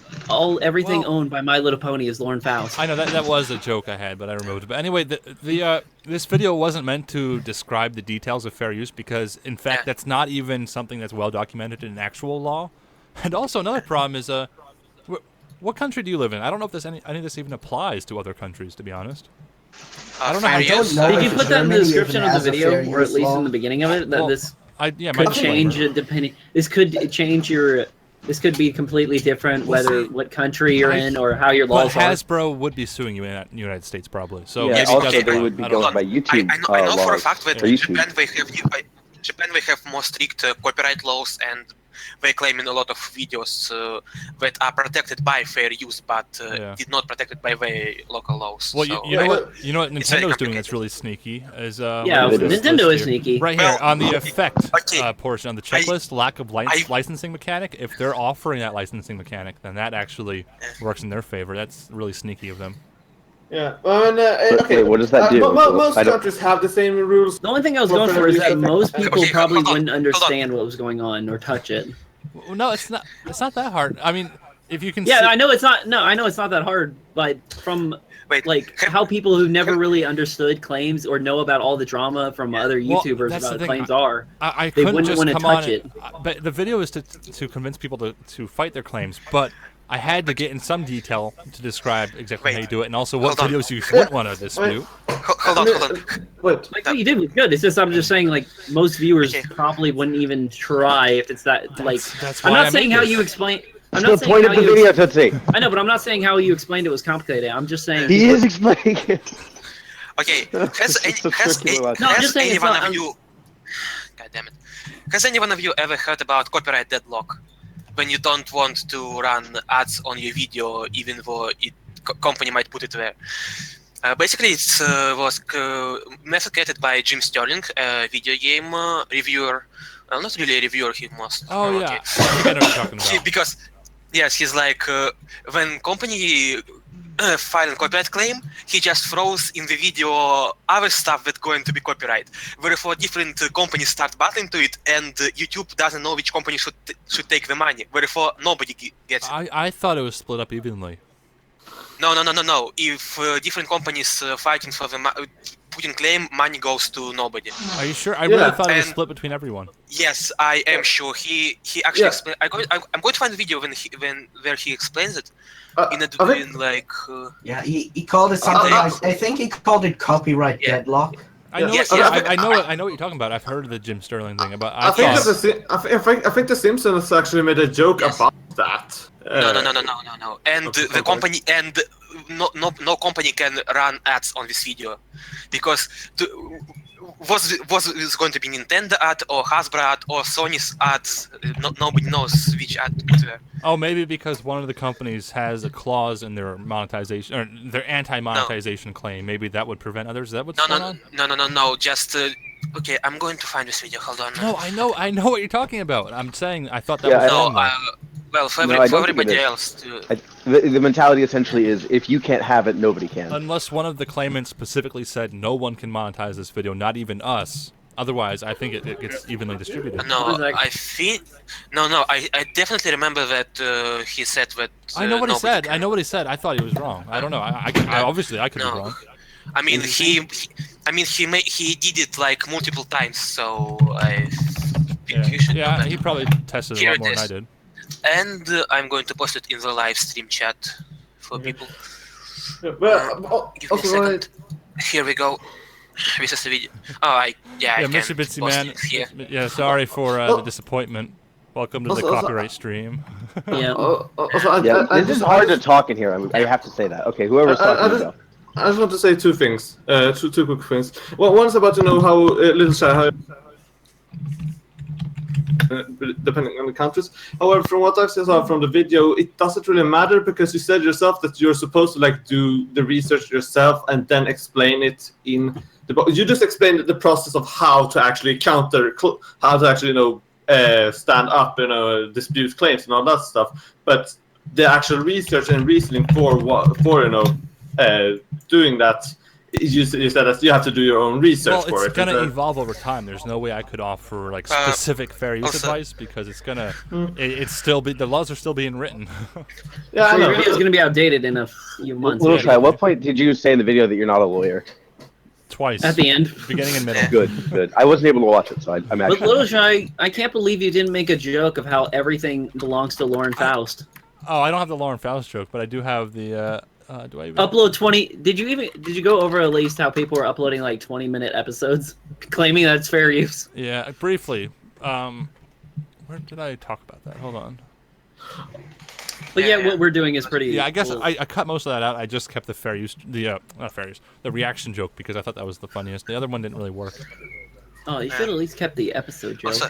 everything Well- owned by My Little Pony as Lauren Faust. I know that was a joke I had, but I removed it. But anyway, this video wasn't meant to describe the details of fair use because, in fact, Yeah. that's not even something that's well documented in actual law. And also another problem is, what country do you live in? I don't know if any of this even applies to other countries, to be honest. I don't know how fair you- use. know Did you if put that in the Germany description even of the has a fair video, or at use least law? in the beginning of it? That Well, this my could change it depending. This could change your. This could be completely different, Well, whether see, what country you're I- in or how your But laws are. Hasbro would be suing you in the United States probably. So Yeah, maybe also that's they why. would be I don't going know. by YouTube I know for a laws. fact that or in YouTube. Japan they have more strict copyright laws, and they claim in a lot of videos that are protected by fair use, but did not protected by the local laws. Well, so, you know what? it's You know what very Nintendo's doing complicated. that's really sneaky is Yeah, let me just Nintendo list is here. sneaky. Right here Well, on the effect okay. portion on the checklist, lack of I- licensing mechanic. If they're offering that licensing mechanic, then that actually works in their favor. That's really sneaky of them. Yeah. Well, okay. Wait, what does that do? Most I don't- countries have the same rules. The only thing I was Well, going fair for is use, I that think- most people Okay, probably hold on, wouldn't hold on. understand what was going on or touch it. Well, no, it's not. It's not that hard. I mean, if you can. Yeah, see, I know it's not. No, I know it's not that hard. But from Wait, like how people who never really understood claims or know about all the drama from other Well, YouTubers that's the about thing. claims are. I they couldn't wouldn't just wanna come touch on. it. But the video is to convince people to fight their claims. But I had to get in some detail to describe exactly how Wait, you do it, and also what hold on. videos you wouldn't want to dispute. hold on. Wait. Like what you did was good. It's just I'm just saying like most viewers Okay. probably wouldn't even try if it's that like. That's I'm why not I saying made how this. you explain. I'm The not saying point how of the you. video, Tootsie. I know, but I'm not saying how you explained it was complicated. I'm just saying. He is explaining it. Okay, It's a circular logic. No, I'm just saying it's anyone not- of you? God damn it! Has any one of you ever heard about copyright deadlock? When you don't want to run ads on your video, even though company might put it there. Basically, it was method created by Jim Sterling, a video game reviewer. Well, not really a reviewer, he was. Oh yeah, I think I know what you're talking about. Because, yes, he's like, when company file a copyright claim, he just throws in the video other stuff that's going to be copyright. Therefore, different companies start battling to it, and YouTube doesn't know which company should take the money. Therefore, nobody gets it. I thought it was split up evenly. No. If different companies fighting for the putting claim, money goes to nobody. Are you sure? I really Yeah, thought it was and- split between everyone. Yes, I am sure. He actually Yeah. explained. I'm going to find the video where he explains it in a I think- in like. Yeah, he called it something Uh, like, I think he called it copyright Yeah. deadlock. I know. Yes, I yes, know. I know what you're talking about. I've heard of the Jim Sterling thing. But I think thought- that I think the Simpsons actually made a joke Yes. about that. No. And Okay, the company and no company can run ads on this video, because was it going to be Nintendo ad or Hasbro ad or Sony's ads? Nobody knows which ad was there. Oh, maybe because one of the companies has a clause in their monetization or their anti-monetization claim. Maybe that would prevent others. Is that what's going on? No. Just okay. I'm going to find this video. Hold on. No, I know what you're talking about. I'm saying I thought that Yeah, was No, wrong. though. Well, for, No, I for don't think it everybody is. else, too. The mentality essentially is if you can't have it, nobody can. Unless one of the claimants specifically said no one can monetize this video, not even us. Otherwise, I think it gets evenly distributed. What No, is that? I think I definitely remember that he said that. I know what he nobody said. can- I know what he said. I thought he was wrong. I don't know. I obviously I could be No. wrong. I mean, he did it like multiple times, so I think Yeah, you should know yeah that. he probably tested it a Here lot it more than I is. did. And I'm going to post it in the live stream chat for people. Yeah, but Give me a also, second. Here we go. This is the video. Oh, I Yeah, can Mr. Bitsy post Man. it here. Yeah, sorry for the disappointment. Welcome to the Also- copyright stream. Yeah. also, Yeah, I this is just- hard to talk in here. I have to say that. Okay, whoever's I talking, just- go. I just want to say two things, two quick things. Well, one's about to know how Little Shy, how, depending on the countries. However, from what I've seen from the video, it doesn't really matter because you said yourself that you're supposed to like do the research yourself and then explain it in the book. You just explained the process of how to actually how to actually stand up, dispute claims and all that stuff. But the actual research and reasoning for doing that, you said that you have to do your own research Well, for it. it's gonna evolve over time. There's no way I could offer like specific fair use also- advice because it's gonna. It's still the laws are still being written. Yeah, I So your know. video is going to be outdated in a few months. Little maybe. Shy, at what point did you say in the video that you're not a lawyer? Twice. At the end. Beginning and middle. Good, good. I wasn't able to watch it, so I'm But actually. Little Shy, I can't believe you didn't make a joke of how everything belongs to Lauren Faust. Oh, I don't have the Lauren Faust joke, but I do have the. Do I even? Upload 20. Did you go over at least how people were uploading like 20-minute episodes, claiming that's fair use? Yeah, briefly. Where did I talk about that? Hold on. But yeah, what we're doing is pretty. Yeah, I guess cool. I cut most of that out. I just kept the fair use, not fair use, the reaction joke because I thought that was the funniest. The other one didn't really work. Oh, you should at least kept the episode joke. Also,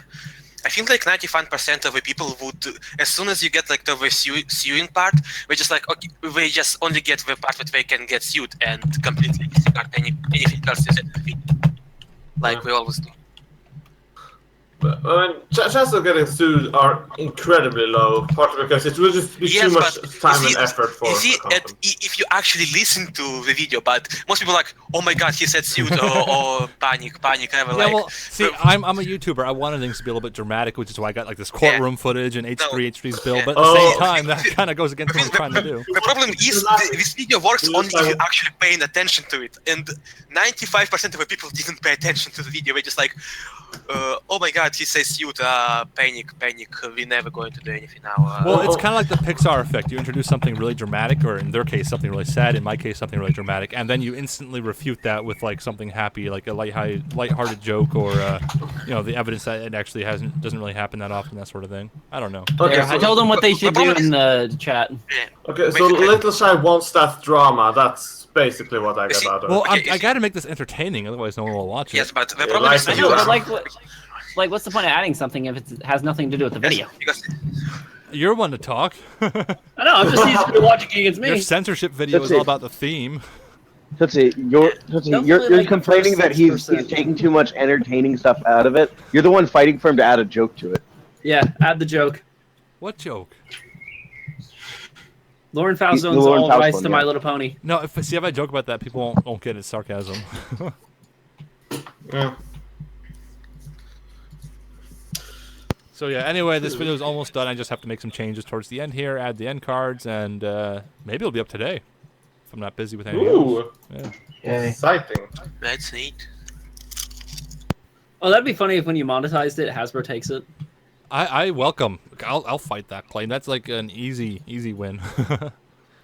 I think like 95% of the people would, as soon as you get like the suing part, we just like okay, they just only get the part that they can get sued and completely disregard anything else you said. Like we always do. But, chances of getting sued are incredibly low, partly because it will just be too much time and effort for you see, the company. if you actually listen to the video, but most people are like, oh my god, he said sued or panic, ever Yeah, like. well, see, I'm a YouTuber. I wanted things to be a little bit dramatic, which is why I got like this courtroom footage and H3H3's bill. But at the same time, that kind of goes against what I'm trying to do. The problem is this video works only if you're actually paying attention to it, and 95% of the people didn't pay attention to the video. They're just like, oh my god, he says suit, panic, we're never going to do anything now. Well, it's kind of like the Pixar effect. You introduce something really dramatic, or in their case, something really sad. In my case, something really dramatic, and then you instantly refute that with like something happy, like a lighthearted joke, or the evidence that it actually doesn't really happen that often, that sort of thing. I don't know. Okay, I told them what they should do problem in the chat. Okay, so Little Shy wants that drama. That's basically what I got out of Well, it. I got to make this entertaining, otherwise no one will watch it. Yes, but the Yeah, problem like is the I know, Yeah. but like, what's the point of adding something if it has nothing to do with the video? because You're one to talk. I know, I'm just used to watching against Your me. censorship video That's is all it. about the theme. Tootsie, you're Definitely like complaining first that he's 6%. taking too much entertaining stuff out of it. You're the one fighting for him to add a joke to it. Yeah, add the joke. What joke? Lauren Faust The owns Lauren all Faust rights one, to yeah. My Little Pony. No, if I joke about that, people won't get it's sarcasm. Yeah. So yeah, anyway, this video is almost done. I just have to make some changes towards the end here, add the end cards, and maybe it'll be up today if I'm not busy with anything else. Ooh, Yeah. exciting. that's neat. Oh, that'd be funny if when you monetized it, Hasbro takes it. I welcome. I'll fight that claim. That's like an easy win.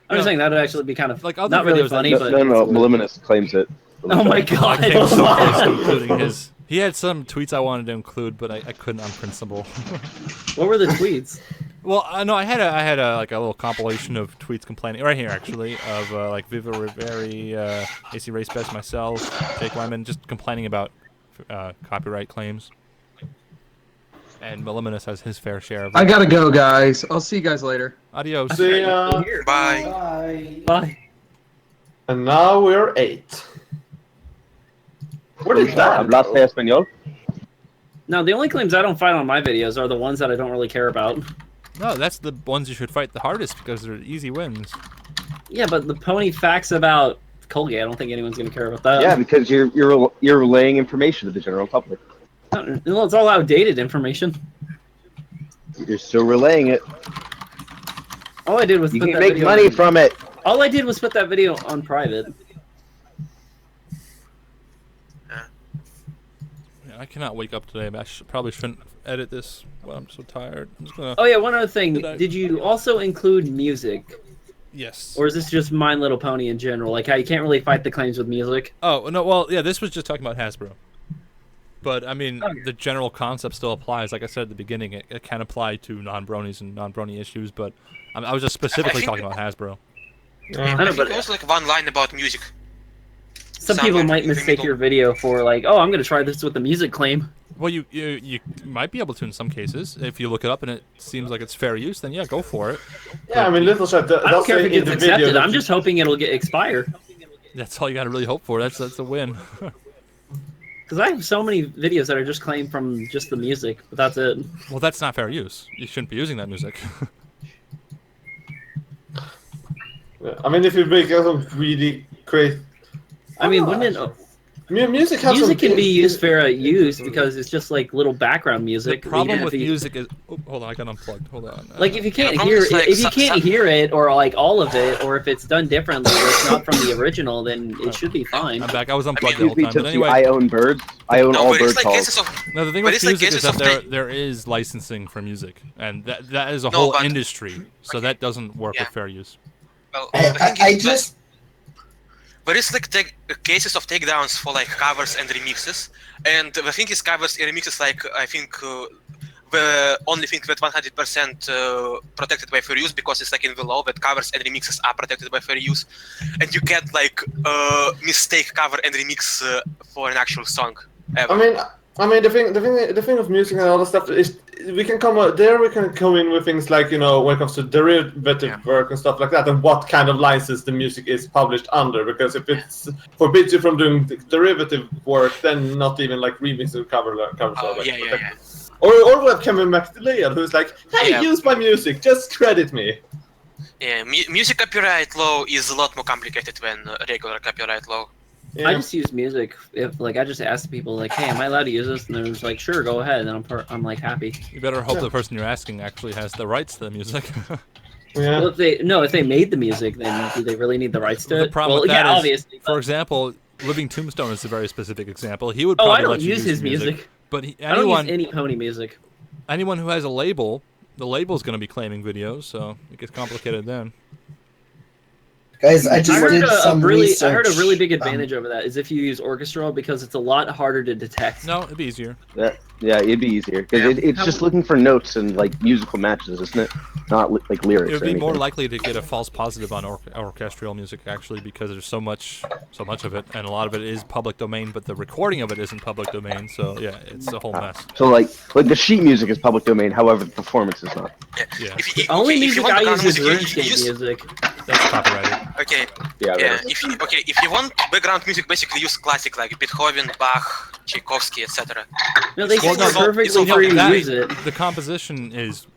I'm just saying that would actually be kind of Like other not really videos that- funny, No, but no, Meliminus claims it. oh my god! I came so close to including his. He had some tweets I wanted to include, but I couldn't on principle. What were the tweets? Well, no, I had a like a little compilation of tweets complaining right here actually of like Viva Riveri, AC Race Best, myself, Jake Wyman, just complaining about copyright claims. And Meliminus has his fair share of it. I gotta go, guys. I'll see you guys later. Adios. See ya. Bye. Bye. And now we're 8. Where did that Hablaste español? Now the only claims I don't find on my videos are the ones that I don't really care about. No, that's the ones you should fight the hardest because they're easy wins. Yeah, but the pony facts about Colgate, I don't think anyone's going to care about that. Yeah, because you're relaying information to the general public. Well, it's all outdated information. You're still relaying it. All I did was You put can that make video money on, from it. All I did was put that video on private. Yeah, I cannot wake up today. But probably shouldn't edit this. Well, I'm so tired. I'm just gonna. Oh yeah, one other thing. Did I- Did you also include music, Yes. or is this just My Little Pony in general? Like how you can't really fight the claims with music? Oh no, well yeah, this was just talking about Hasbro. But I mean, Okay. the general concept still applies. Like I said at the beginning, it can apply to non-bronies and non-brony issues. But I was just specifically think- talking about Hasbro. I know, I think but there was like one line about music. some somewhere people might in the mistake middle. your video for like, oh, I'm gonna try this with the music claim. Well, you might be able to in some cases. If you look it up and it seems like it's fair use, then yeah, go for it. Yeah, I mean, Little Shot. I don't care if it gets accepted. I'm just hoping it'll get expired. That's all you got to really hope for. That's a win. Because I have so many videos that are just claimed from just the music, but that's it. Well, that's not fair use. You shouldn't be using that music. I mean, if you make some really great. I mean, wouldn't it? Music has Music some can be used for use because it's just like little background The music. problem You with have to- music is. Oh, hold on, I got unplugged. Hold on. Like if you can't problem hear is, like, if you some- can't hear it or like all of it or if it's done differently or it's not from the original, then it should be fine. I'm back. I was unplugged the Excuse whole me, time. But Tipsy, anyway, I own birds. I own No, all but bird it's like calls. cases of no, the thing but with it's like music is cases that of there is licensing for music, and that is a No, whole but- industry. So that doesn't work Yeah. with fair use. well, the thing I is that- just But it's like cases of takedowns for like covers and remixes, and the thing is covers and remixes like I think the only thing that 100% protected by fair use because it's like in the law that covers and remixes are protected by fair use, and you can't like mistake cover and remix for an actual song. Ever. I mean, the thing of music and all that stuff is we can come in with things like, you know, when it comes to derivative work and stuff like that, and what kind of license the music is published under. Because if it forbids you from doing derivative work, then not even like remixes or covers are like protected. Or we have Kevin McLeod, who's like, hey, Yeah. use my music, just credit me. Yeah, music copyright law is a lot more complicated than regular copyright law. Yeah. I just use music if like I just ask people like, hey, am I allowed to use this? And they're just like, sure, go ahead. And I'm like happy. You better hope the person you're asking actually has the rights to the music. Yeah. Well, if they made the music, then do they really need the rights to The it? problem Well, with that yeah, is, obviously. for example, Living Tombstone is a very specific example. He would Oh, probably I don't let you use his music. But I don't use any pony music. anyone who has a label, the label's going to be claiming videos, so it gets complicated then. guys, I I just heard did some research. I heard a really big advantage over that is if you use orchestral because it's a lot harder to detect. No, it'd be easier. Yeah, it'd be easier because Yeah. it's just looking for notes and like musical matches, isn't it? Not like lyrics. It would or be more anything. likely to get a false positive on orchestral music actually because there's so much of it, and a lot of it is public domain, but the recording of it isn't public domain. So yeah, it's a whole mess. So like the sheet music is public domain, however the performance is not. Yeah, If Only if music you want I background use is music, you RuneScape use- music. that's copyrighted. Okay, Yeah. yeah. right. If you want background music, basically use classic like Beethoven, Bach, Tchaikovsky, etc. No, they Well, can no, be perfectly it's all free to that- use it. The composition is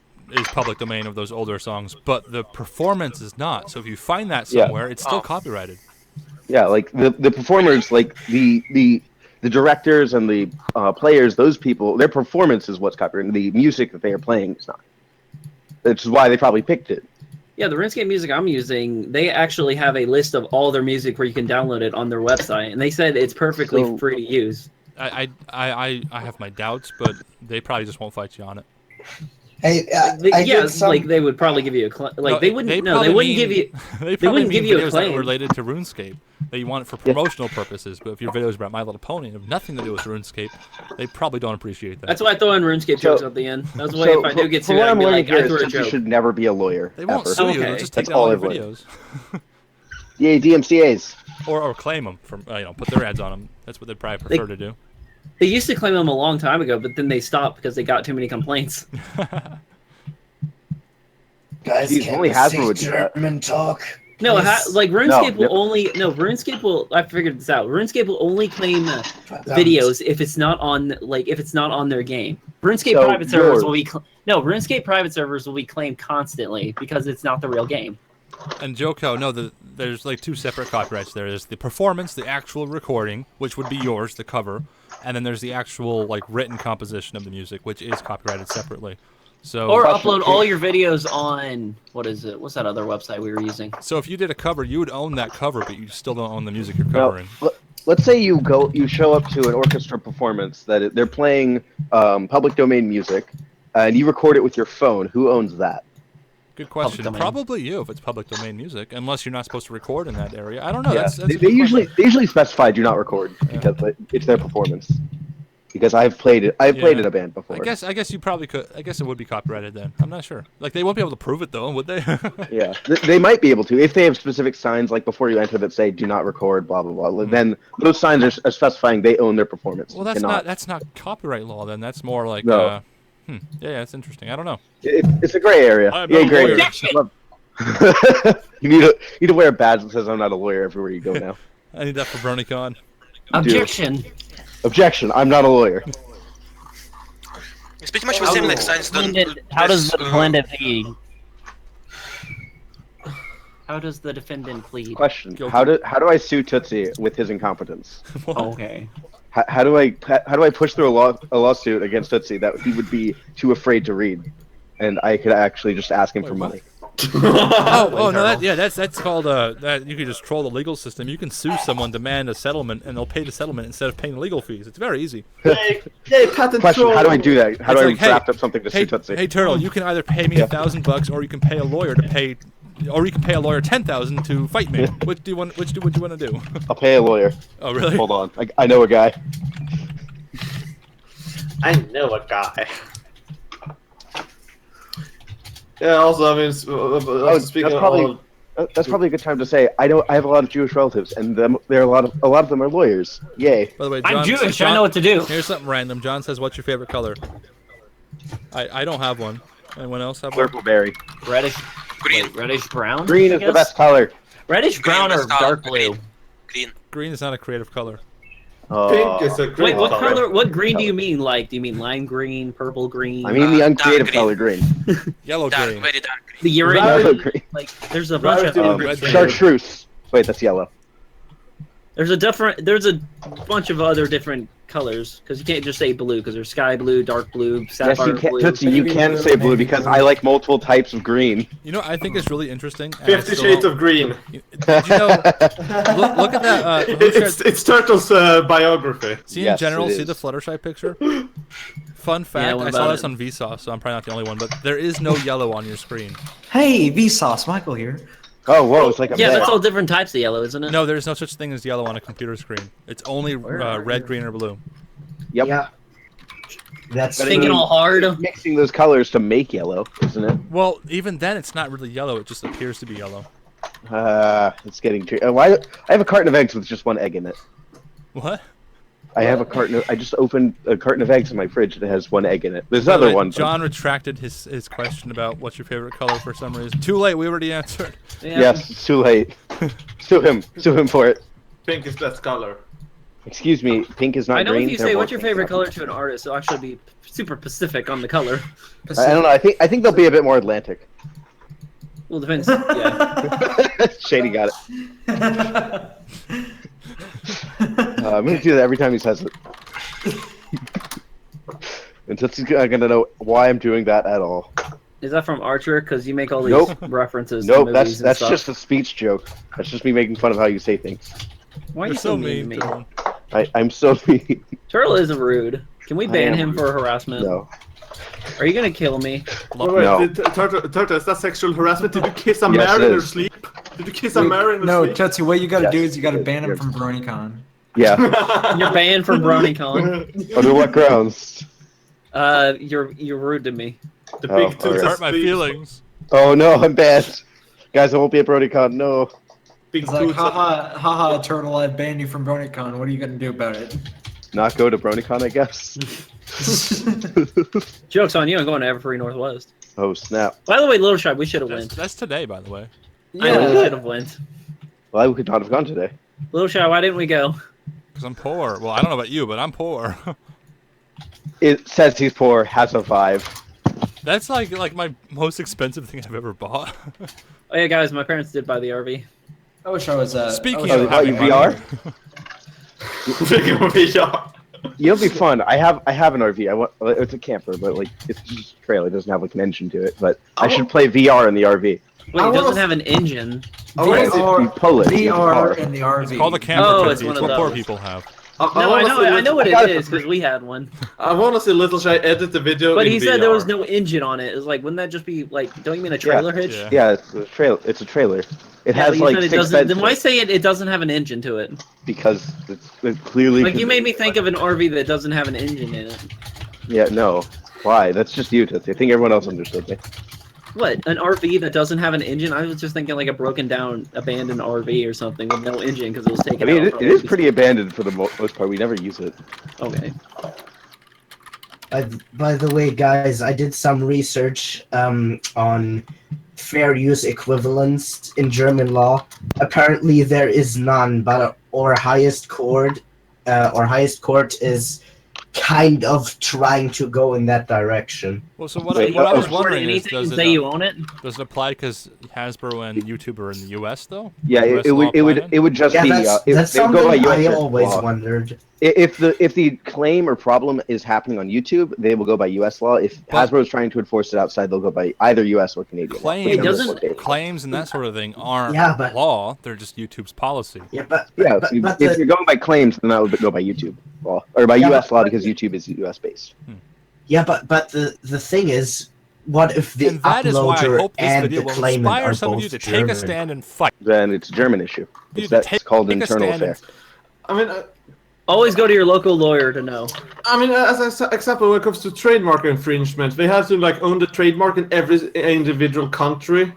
public domain of those older songs, but the performance is not. So if you find that Yeah. somewhere, it's still Oh. copyrighted. Yeah, like the performers, like the directors and the players, those people, their performance is what's copyrighted. The music that they are playing is not. Which is why they probably picked it. Yeah, the RuneScape music I'm using, they actually have a list of all their music where you can download it on their website, and they said it's perfectly So- free to use. I have my doubts, but they probably just won't fight you on it. Hey, I Yeah, did some. like they would probably give you a like No, they wouldn't no probably they wouldn't mean- give you they probably wouldn't mean give you a videos that claim. are related to RuneScape. That you want it for promotional purposes, but if your videos about My Little Pony and have nothing to do with RuneScape, they probably don't appreciate that. That's why I throw in RuneScape So- jokes at the end. That's why if I do get from sued, what I'd I'm be learning like, here I is threw a that you joke. should never be a lawyer. they won't ever. sue you; Okay. they'll just take That's down all all your I've learned. videos, Yay, DMCA's. or claim them from put their ads on them. That's what they'd probably prefer to do. They used to claim them a long time ago, but then they stopped because they got too many complaints. Guys, Geez, can only we Hasbro say would do that. German talk? No, Yes. like RuneScape No, will only RuneScape will. I figured this out. RuneScape will only claim videos if it's not on their game. RuneScape So private servers yours- will be RuneScape private servers will be claimed constantly because it's not the real game. And Joko, no, there's like two separate copyrights there. There's the performance, the actual recording, which would be yours, the cover, and then there's the actual like written composition of the music, which is copyrighted separately. So Or upload all your videos on what's that other website we were using? So if you did a cover, you would own that cover, but you still don't own the music you're Now, covering. let's say you show up to an orchestra performance that they're playing public domain music, and you record it with your phone. Who owns that? Good question. domain. Probably you if it's public domain music, unless you're not supposed to record in that area. I don't know. Yeah. That's a They good usually specify do not record because it's their performance. Because I've played it. I've played in a band before. I guess you probably could. I guess it would be copyrighted then. I'm not sure. Like they won't be able to prove it though, would they? Yeah, they might be able to if they have specific signs like before you enter that say "do not record," blah blah blah. Then those signs are specifying they own their performance. Well, that's Cannot. that's not copyright law then. That's more like. No. Yeah, that's interesting. I don't know. It's a gray area. I'm Yeah, not a gray lawyer. area. you need to wear a badge that says I'm not a lawyer everywhere you go now. I need that for BronyCon. Objection. Objection! I'm not a lawyer. It's pretty much the same like signs don't. How does the this, defendant plead? How does the defendant plead? Question: Guilty. How do I sue Tootsie with his incompetence? Okay. How do I push through a lawsuit against Tootsie that he would be too afraid to read, and I could actually just ask him for what? money? Oh no, that's called that you can just troll the legal system. You can sue someone, demand a settlement, and they'll pay the settlement instead of paying legal fees. It's very easy. Yay, patent Question: troll. How do I do that? How It's do I like, hey, draft up something to Hey, sue Tootsie? hey Turtle, you can either pay me $1,000 or you can pay a lawyer to pay, or you can pay a lawyer $10,000 to fight me. Which do you want to do? I'll pay a lawyer. Oh really? Hold on, I know a guy. I know a guy. Yeah. Also, I mean, speaking That's probably a good time to say I have a lot of Jewish relatives, and a lot of them are lawyers. Yay! By the way, I'm John, Jewish. John, I know what to do. Here's something random. John says, "What's your favorite color?" I don't have one. Anyone else have one? Purpleberry. Reddish, Green. reddish brown. Green I is the guess? best color. Reddish brown Green or is color. dark blue. Green. Green is not a creative color. pink is a great Wait, what color. color? What green do you mean? Like, do you mean lime green, purple green? I mean the Dark uncreative green. color green. Yellow Dark, green. very dark green. the urine. Yellow green. Like, there's a bunch Right, of red green. Chartreuse. Wait, that's yellow. there's a bunch of other different colors because you can't just say blue because there's sky blue, dark blue, Yes, sapphire you can. blue. Tootsie, you can say blue because I like multiple types of green. You know, I think it's really interesting. and I 50 still Shades don't- of Green. Did you know? Look at that. It's Turtle's biography. See in Yes, general, it see is. the Fluttershy picture? Fun fact, what I saw about this it? on Vsauce, so I'm probably not the only one, but there is no yellow on your screen. Hey, Vsauce, Michael here. Oh, whoa! It's like a Yeah, bed. that's all different types of yellow, isn't it? No, there's no such thing as yellow on a computer screen. It's only red, green, or blue. Yep. Yeah. That's Thinking all hard. Mixing those colors to make yellow, isn't it? Well, even then, it's not really yellow. It just appears to be yellow. It's getting too. Why? I have a carton of eggs with just one egg in it. What? I have a carton. I just opened a carton of eggs in my fridge that has one egg in it. There's By the another way, one. John retracted his question about what's your favorite color for some reason. Too late. We already answered. Yeah. Yes, it's too late. Sue him. Sue him for it. Pink is best color. Excuse me. Pink is not I know green. if you say therefore what's your pink is favorite not color to an artist, it'll actually be super specific on the color. green. I don't know. I think they'll be a bit more Atlantic. Well, depends. Yeah. Shady got it. I'm gonna do that every time he says it. And Tootsie's gonna know why I'm doing that at all. Is that from Archer? Because you make all these Nope. references to Nope, movies and that's stuff. just a speech joke. That's just me making fun of how you say things. Why are You're you so mean mean. to me? Turtle. I'm so mean. Turtle is rude. Can we ban am him rude. for harassment? No. Are you gonna kill me? Wait, No. Turtle, is that sexual harassment? Did you kiss a Yes, Mary it in her is. sleep? Did you kiss a Mary in her No, sleep? Tootsie, what you gotta Yes, do is you gotta yes, ban him yes. from BronyCon. Yeah. You're banned from BronyCon. Under what grounds? You're rude to me. The Oh, big tooth alright. Hurt my feelings. Oh no, I'm bad. Guys, I won't be at BronyCon. No. Big It's like, tooth. haha, Turtle, I banned you from BronyCon. What are you gonna do about it? Not go to BronyCon, I guess. Joke's on you. I'm going to Everfree Northwest. Oh snap. By the way, Little Shy, we should have won. That's today, by the way. I know. we should have went. Well, I could not have gone today. Little Shy, why didn't we go? Because I'm poor. Well, I don't know about you, but I'm poor. It says he's poor, has a 5. That's like my most expensive thing I've ever bought. Oh yeah, guys, my parents did buy the RV. I wish I was. Speaking Oh, of having you VR? Speaking of VR. It'll be fun. I have an RV. It's a camper, but like it's just a trailer. It doesn't have like an engine to it. But I should play VR in the RV. Wait, I it doesn't wanna- have an engine. You pull it. VR VR. in the RV. It's called a camper. Oh, Tootsie. it's one It's of what poor those. people have. No, I know what got it it is for because free. we had one. I want to see Little Shy edit the video. But in he said there was VR. no engine on it. It's like, wouldn't that just be like? Don't you mean a trailer hitch? Yeah. Yeah, it's a trailer. It's a trailer. It Yeah, has but you like said it 6 doesn't. beds. Then in why it say it doesn't have an engine to it? because it's clearly. Like you made me think of an RV that doesn't have an engine in it. Yeah, no. Why? That's just you, Tootsie. I think everyone else understood me. What? An RV that doesn't have an engine? I was just thinking like a broken down, abandoned RV or something with no engine because it was taken I mean, out. it is pretty abandoned for the most part. We never use it. Okay. By the way, guys, I did some research on fair use equivalence in German law. Apparently, there is none, but our highest court is kind of trying to go in that direction. Well, so what, Wait, what I was Report wondering is, anything does and it, say you own it? does it apply because Hasbro and YouTube are in the U.S. though? Yeah, US it law would apply just Yeah, be that's if they something go by I US always law. wondered. If the claim or problem is happening on YouTube, they will go by U.S. law. If But- Hasbro is trying to enforce it outside, they'll go by either U.S. or Canadian. law. Claims, Wait, doesn't- claims and that sort of thing aren't Yeah, but- law. They're just YouTube's policy. Yeah, but Yeah, but, if, but if the, you're going by claims, then that would go by YouTube law or by Yeah, U.S. but- law because YouTube is U.S. based. yeah, but the thing is, what if the And that is why I uploader hope this and video the will claimant inspire are some of both you to German? take a stand and fight. Then it's a German issue. You That's take- called take a internal stand and- affair. I mean, Always go to your local lawyer to know. as an example, when it comes to trademark infringement, they have to like own the trademark in every individual country.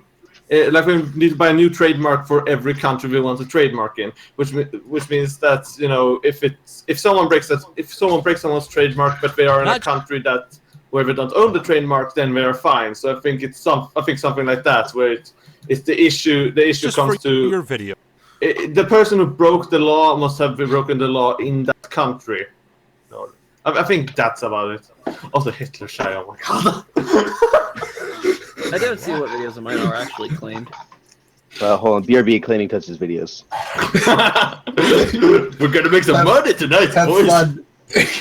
Like we need to buy a new trademark for every country we want to trademark in, which means that if someone breaks someone's trademark, but they are in a Not- country where we don't own the trademark, then we are fine. So I think something like that where it's the issue. The issue Just for comes to your video. the person who broke the law must have broken the law in that country. No, I think that's about it. Also, Hitler Shy. Oh my god. I don't see what videos of mine are actually claimed. Hold on, BRB claiming Touch's videos. We're gonna make some money tonight, have boys. fun.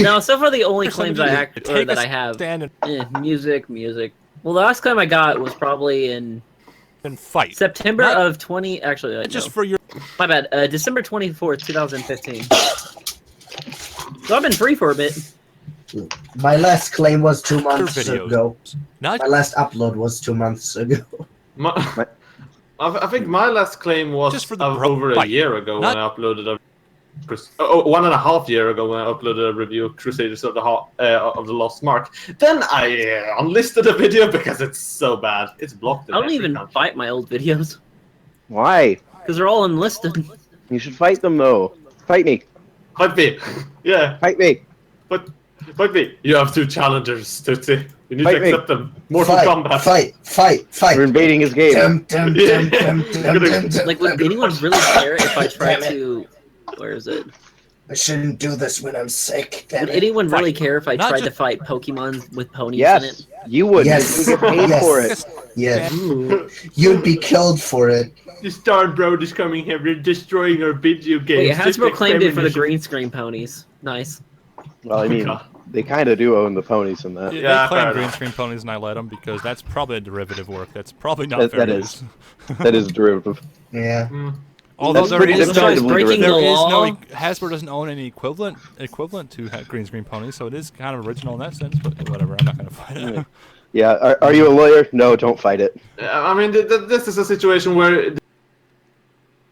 No, so far the only Here's something claims I to do. or Take that a I have, stand and music. Well, the last claim I got was probably in fight. September Not- of 20. Actually, Just no. for your My bad. December 24th, 2015. So I've been free for a bit. My last claim was 2 months videos. ago. not My last upload was 2 months ago. I think my last claim was Just for the bro- over a fight. year ago Not- when I uploaded a. 1.5 years ago when I uploaded a review of Crusaders of the Lost Mark. Then I unlisted the video because it's so bad. It's blocked. In I don't every even country. fight my old videos Why? because they're all unlisted. You should fight them though. Fight me. Fight me. Yeah, Fight me. fight me. You have 2 challengers, Tootsie. You need Fight to me. accept them. Mortal Fight, Kombat. fight. You're invading his game. Dum, dum, dum, dum, dum, dum, dum, Like, would dum. anyone really care if I tried Damn it. to? Where is it? I shouldn't do this when I'm sick. Damn Would it. anyone really Fight. care if I Not tried to just- fight Pokemon with ponies in it? Yes, you would. Yes. You get paid Yes. for it. Yeah, you'd be killed for it. The Star Broad is coming here. We're destroying our video Wait, games. Hasbro claimed it for the green screen ponies. Nice. Well, I mean, they kind of do own the ponies in that. Yeah, Yeah, they claim fair green enough. screen ponies and I let them because that's probably a derivative work. That's probably not That- fair that use. That is a derivative. Yeah. Although That's there pretty- is that's no, totally breaking there the is law. no Hasbro doesn't own any equivalent to green screen ponies, so it is kind of original in that sense. But whatever, I'm not going to fight it. Yeah. Are you a lawyer? No, don't fight it. I mean, this is a situation where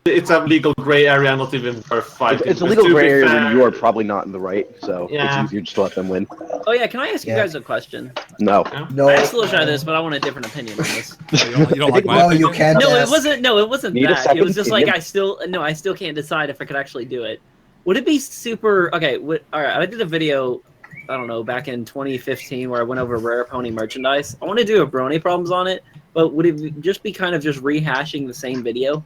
it's a legal gray area, not even worth fighting. It's a But legal to be gray area fair- when you are probably not in the right, so Yeah. it's easier just to let them win. Oh yeah, can I ask you Yeah. guys a question? No. No. I asked Lil Shy this, but I want a different opinion on this. You don't like my No, opinion? you can't. No, it ask. wasn't. No, it wasn't Need a that. It second was just like opinion? I still can't decide if I could actually do it. Would it be super? Okay, all right. I did a video, I don't know, back in 2015 where I went over rare pony merchandise. I want to do a brony problems on it, but would it just be kind of just rehashing the same video?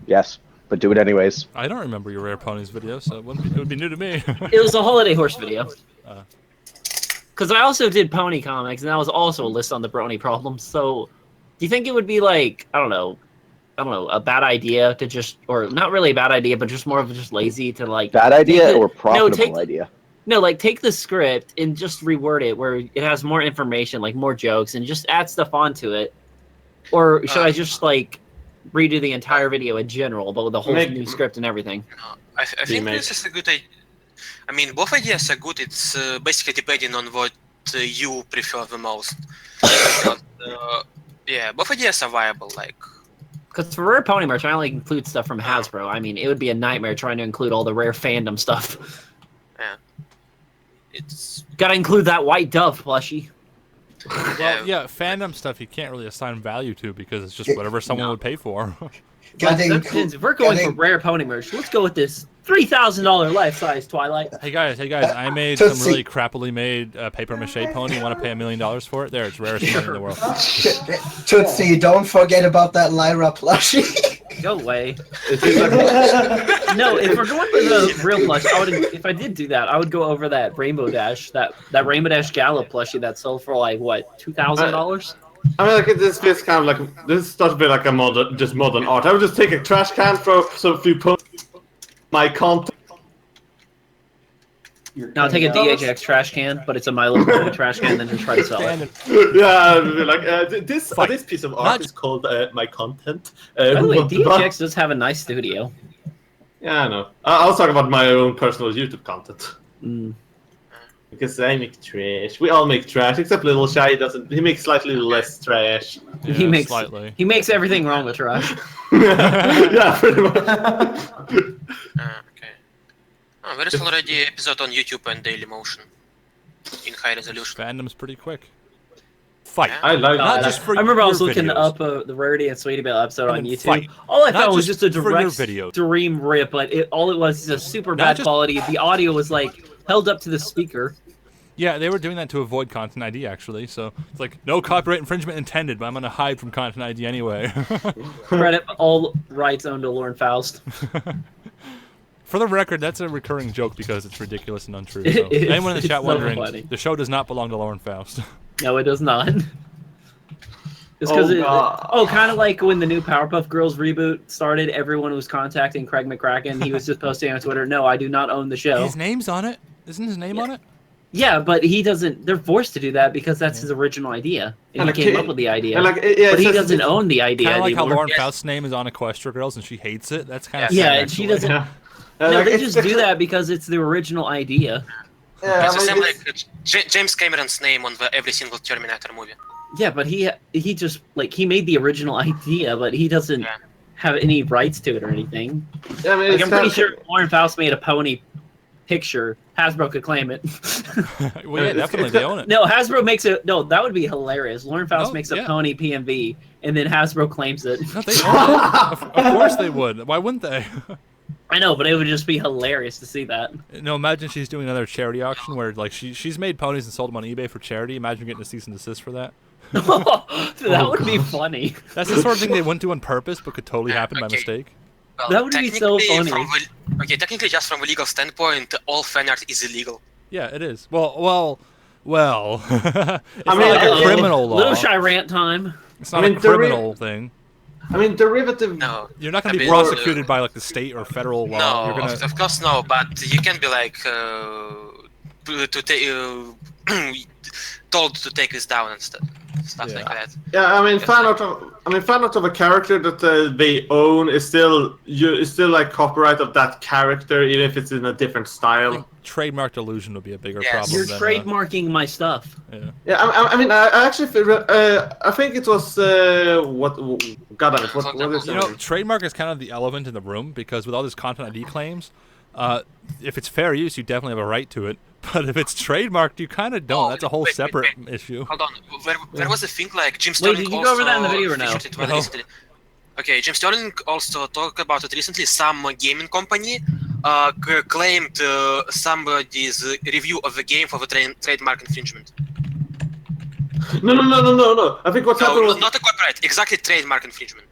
Yes, but do it anyways. I don't remember your Rare Ponies video, so it would be new to me. It was a holiday horse video. Uh. Because I also did pony comics, and that was also a list on the Brony problems. So, do you think it would be like, I don't know, a bad idea to just, or not really a bad idea, but just more of just lazy to like... Bad idea or profitable take idea? No, like take the script and just reword it where it has more information, like more jokes, and just add stuff onto it. Or should I just like redo the entire video in general, but with the whole new script and everything? I think this is a good idea. I mean, both ideas are good. It's basically depending on what you prefer the most. Because, yeah, both ideas are viable. Like, because for Rare Pony merch, I only include stuff from Hasbro. I mean, it would be a nightmare trying to include all the Rare fandom stuff. yeah, it's Gotta include that White Dove plushie. Well, yeah, fandom stuff you can't really assign value to because it's just whatever someone would pay for. If we're going for Rare Pony merch, let's go with this $3,000 life-size Twilight. Hey guys, I made some really crappily made paper mache pony. Want to pay $1 million for it? There, it's rarest thing in the world. Tootsie, don't forget about that Lyra plushie. Go away. No, if we're going for the real plush, if I did do that, I would go over that Rainbow Dash, that Rainbow Dash Gala plushie that sold for like what, $2,000? I mean, like this feels kind of like this starts to be like a modern art. I would just take a trash can, throw some few my content. Now take a DHX trash can, but it's a My Little Pony trash can, then just try to sell it. Yeah, like this piece of art is called my content. By the way, DHX does have a nice studio. Yeah, I know. I was talking about my own personal YouTube content. Mm. Because I make trash. We all make trash, except Little Shy doesn't. He makes slightly less trash. Yeah, he makes slightly. He makes everything wrong with trash. Yeah, pretty much. okay. Oh, there is already an episode on YouTube and Dailymotion in high resolution. Fandom's pretty quick. Fight. Yeah. I like Not that. just for I remember I your was looking videos. up the Rarity and Sweetie Belle episode on And then YouTube. fight. All I Not found was just just a for your direct videos. stream rip, but all it was is a super Not bad just- quality. The audio was like held up to the speaker. Yeah, they were doing that to avoid Content ID, actually. So it's like, no copyright infringement intended, but I'm going to hide from Content ID anyway. Credit all rights owned to Lauren Faust. For the record, that's a recurring joke because it's ridiculous and untrue. So It is. anyone in the It's chat so wondering, funny. the show does not belong to Lauren Faust. No, it does not. It's because kind of like when the new Powerpuff Girls reboot started, everyone was contacting Craig McCracken. He was just posting on Twitter, "No, I do not own the show." His name's on it. Isn't his name on it? Yeah, but he doesn't. They're forced to do that because that's his original idea, and he came up with the idea. And yeah, but he it's- doesn't own the idea Kind of like how anymore. Lauren Faust's name is on Equestria Girls and she hates it. That's kind of Yeah, sad, and she actually. doesn't. Yeah. No, Like, they it's- just do that because it's the original idea. Yeah, It's the I same mean, like James Cameron's name on every single Terminator movie. Yeah, but he just like he made the original idea, but he doesn't Yeah. have any rights to it or anything. yeah, I mean, Like, it's I'm pretty kind sure if Lauren Faust made a pony picture, Hasbro could claim it. Well, yeah, definitely, they own it. No, Hasbro makes it. No, that would be hilarious. Lauren Faust No, makes a yeah. pony PMV, and then Hasbro claims it. No, they own it. Of course they would. Why wouldn't they? I know, but it would just be hilarious to see that. No, imagine she's doing another charity auction where like she's made ponies and sold them on eBay for charity. Imagine getting a cease and desist for that. That would be funny. That's the sort of thing they wouldn't do on purpose, but could totally happen by Okay. mistake. Well, That would be so technically funny. technically, just from a legal standpoint, all fan art is illegal. Yeah, it is. Well. it's I mean, not like a Uh-oh. criminal law. Little shy rant time. It's not I mean, a criminal thing. I mean, derivative. No, You're not going I to be mean, prosecuted by like the state or federal law. no, You're gonna... of course no. But you can be like to take told to take this down and stuff Yeah. like that. Yeah, I mean, fan art of a character that they own is still like copyright of that character, even if it's in a different I style. think trademark illusion would be a bigger Yes. problem. You're than, trademarking my stuff. yeah. Yeah, I mean, I actually I think it was what? God damn it! What is You know, trademark is kind of the elephant in the room because with all these content ID claims, if it's fair use, you definitely have a right to it. But if it's trademarked, you kind of don't. Oh, That's a whole wait, separate wait. issue. Hold on, there was a thing like Jim Wait, Sterling did you also go over that in the video or no? featured it very No. recently. Okay, Jim Sterling also talked about it recently. Some gaming company claimed somebody's review of the game for the trademark infringement. No. I think what's happened No, was not a copyright. Exactly, trademark infringement.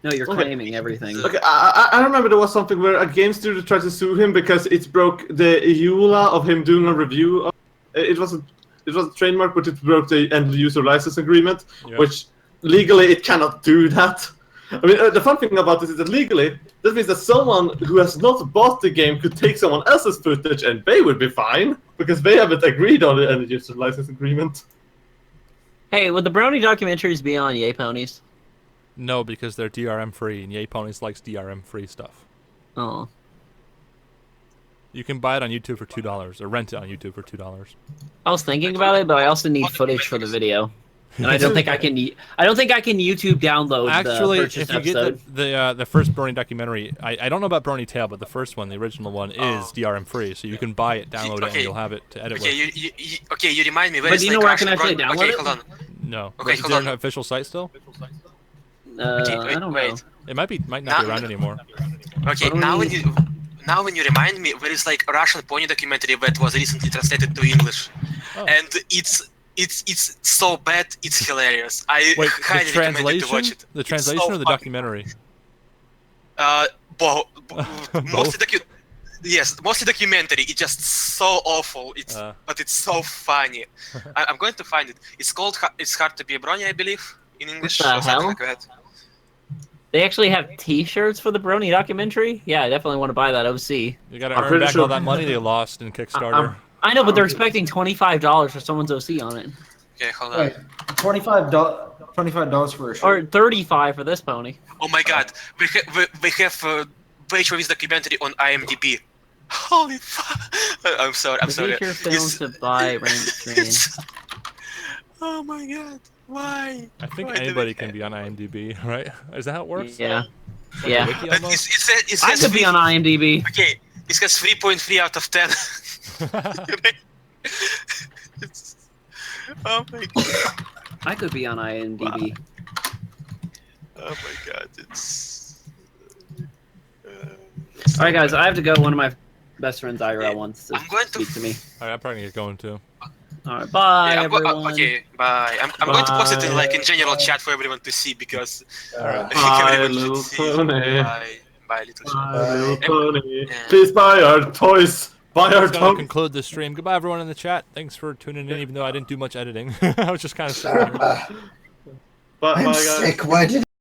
No, you're Okay. claiming everything. okay. I remember there was something where a game studio tried to sue him because it broke the EULA of him doing a review. It was a trademark, but it broke the end user license agreement, Yeah. which legally it cannot do that. I mean, the fun thing about this is that legally, that means that someone who has not bought the game could take someone else's footage and they would be fine because they haven't agreed on the end user license agreement. Hey, would the Brony documentaries be on Yay Ponies? No, because they're DRM free, and Yay Ponies likes DRM free stuff. Oh. You can buy it on YouTube for $2, or rent it on YouTube for $2. I was thinking about it, but I also need footage for the video. And I don't think I can. I don't think I can YouTube download Actually, the if purchased you episode. get the first Brony documentary, I don't know about Brony Tale, but the first one, the original one, is Oh. DRM free, so you can buy it, download it, and Okay. you'll have it to edit Okay, with. you remind me. Where But is do you know like where I can Russian actually download Okay, it? hold on. No. Okay, Is hold there on. an official site still? Okay, I don't know. wait. It might not be Now- around anymore. Okay, Brony- now when you remind me, there is like a Russian pony documentary that was recently translated to English, Oh. and it's so bad, it's hilarious. I Wait, highly the recommend you to watch translation? it. The It's translation so or the fucking- documentary? Both. Both? Mostly yes, mostly documentary. It's just so awful. But it's so funny. I'm going to find it. It's called It's Hard to Be a Brony, I believe, in English. the or something hell? like that. They actually have T-shirts for the Brony documentary. Yeah, I definitely want to buy that OC. You gotta I'm earn pretty back sure- all that money they lost in Kickstarter. I know, but they're expecting $25 for someone's OC on it, Okay, hold on. Wait, $25 for a shirt. or $35 for this pony. Oh my god, we have page for this documentary on IMDb. Holy fuck! I'm sorry. The feature fails to buy ranked train. it's- Oh my god, why? I think Why do anybody they- can be on IMDb, right? Is that how it works? Yeah, Like a yeah. wiki But almost? it I says could be on IMDb. Okay, it has 3.3 out of 10. It's- oh my god! I could be on IMDb. Oh my god! It's. All right, guys, I have to go. One of my best friends, IRL, wants to I'm going to- speak to me. Alright, I'm probably gonna get going too. All right, bye, Yeah, everyone. okay, bye. I'm going to post it in like in Bye. general chat for everyone to see because Alright. I think Bye, everyone should little see. pony. Bye, little Bye, little Yeah. pony. Yeah. Please buy our toys. Buy our That's gonna toys. conclude the stream. Goodbye, everyone in the chat. Thanks for tuning in, even though I didn't do much editing. I was just kind of sitting here. Bye, I'm bye, guys. sick. Why did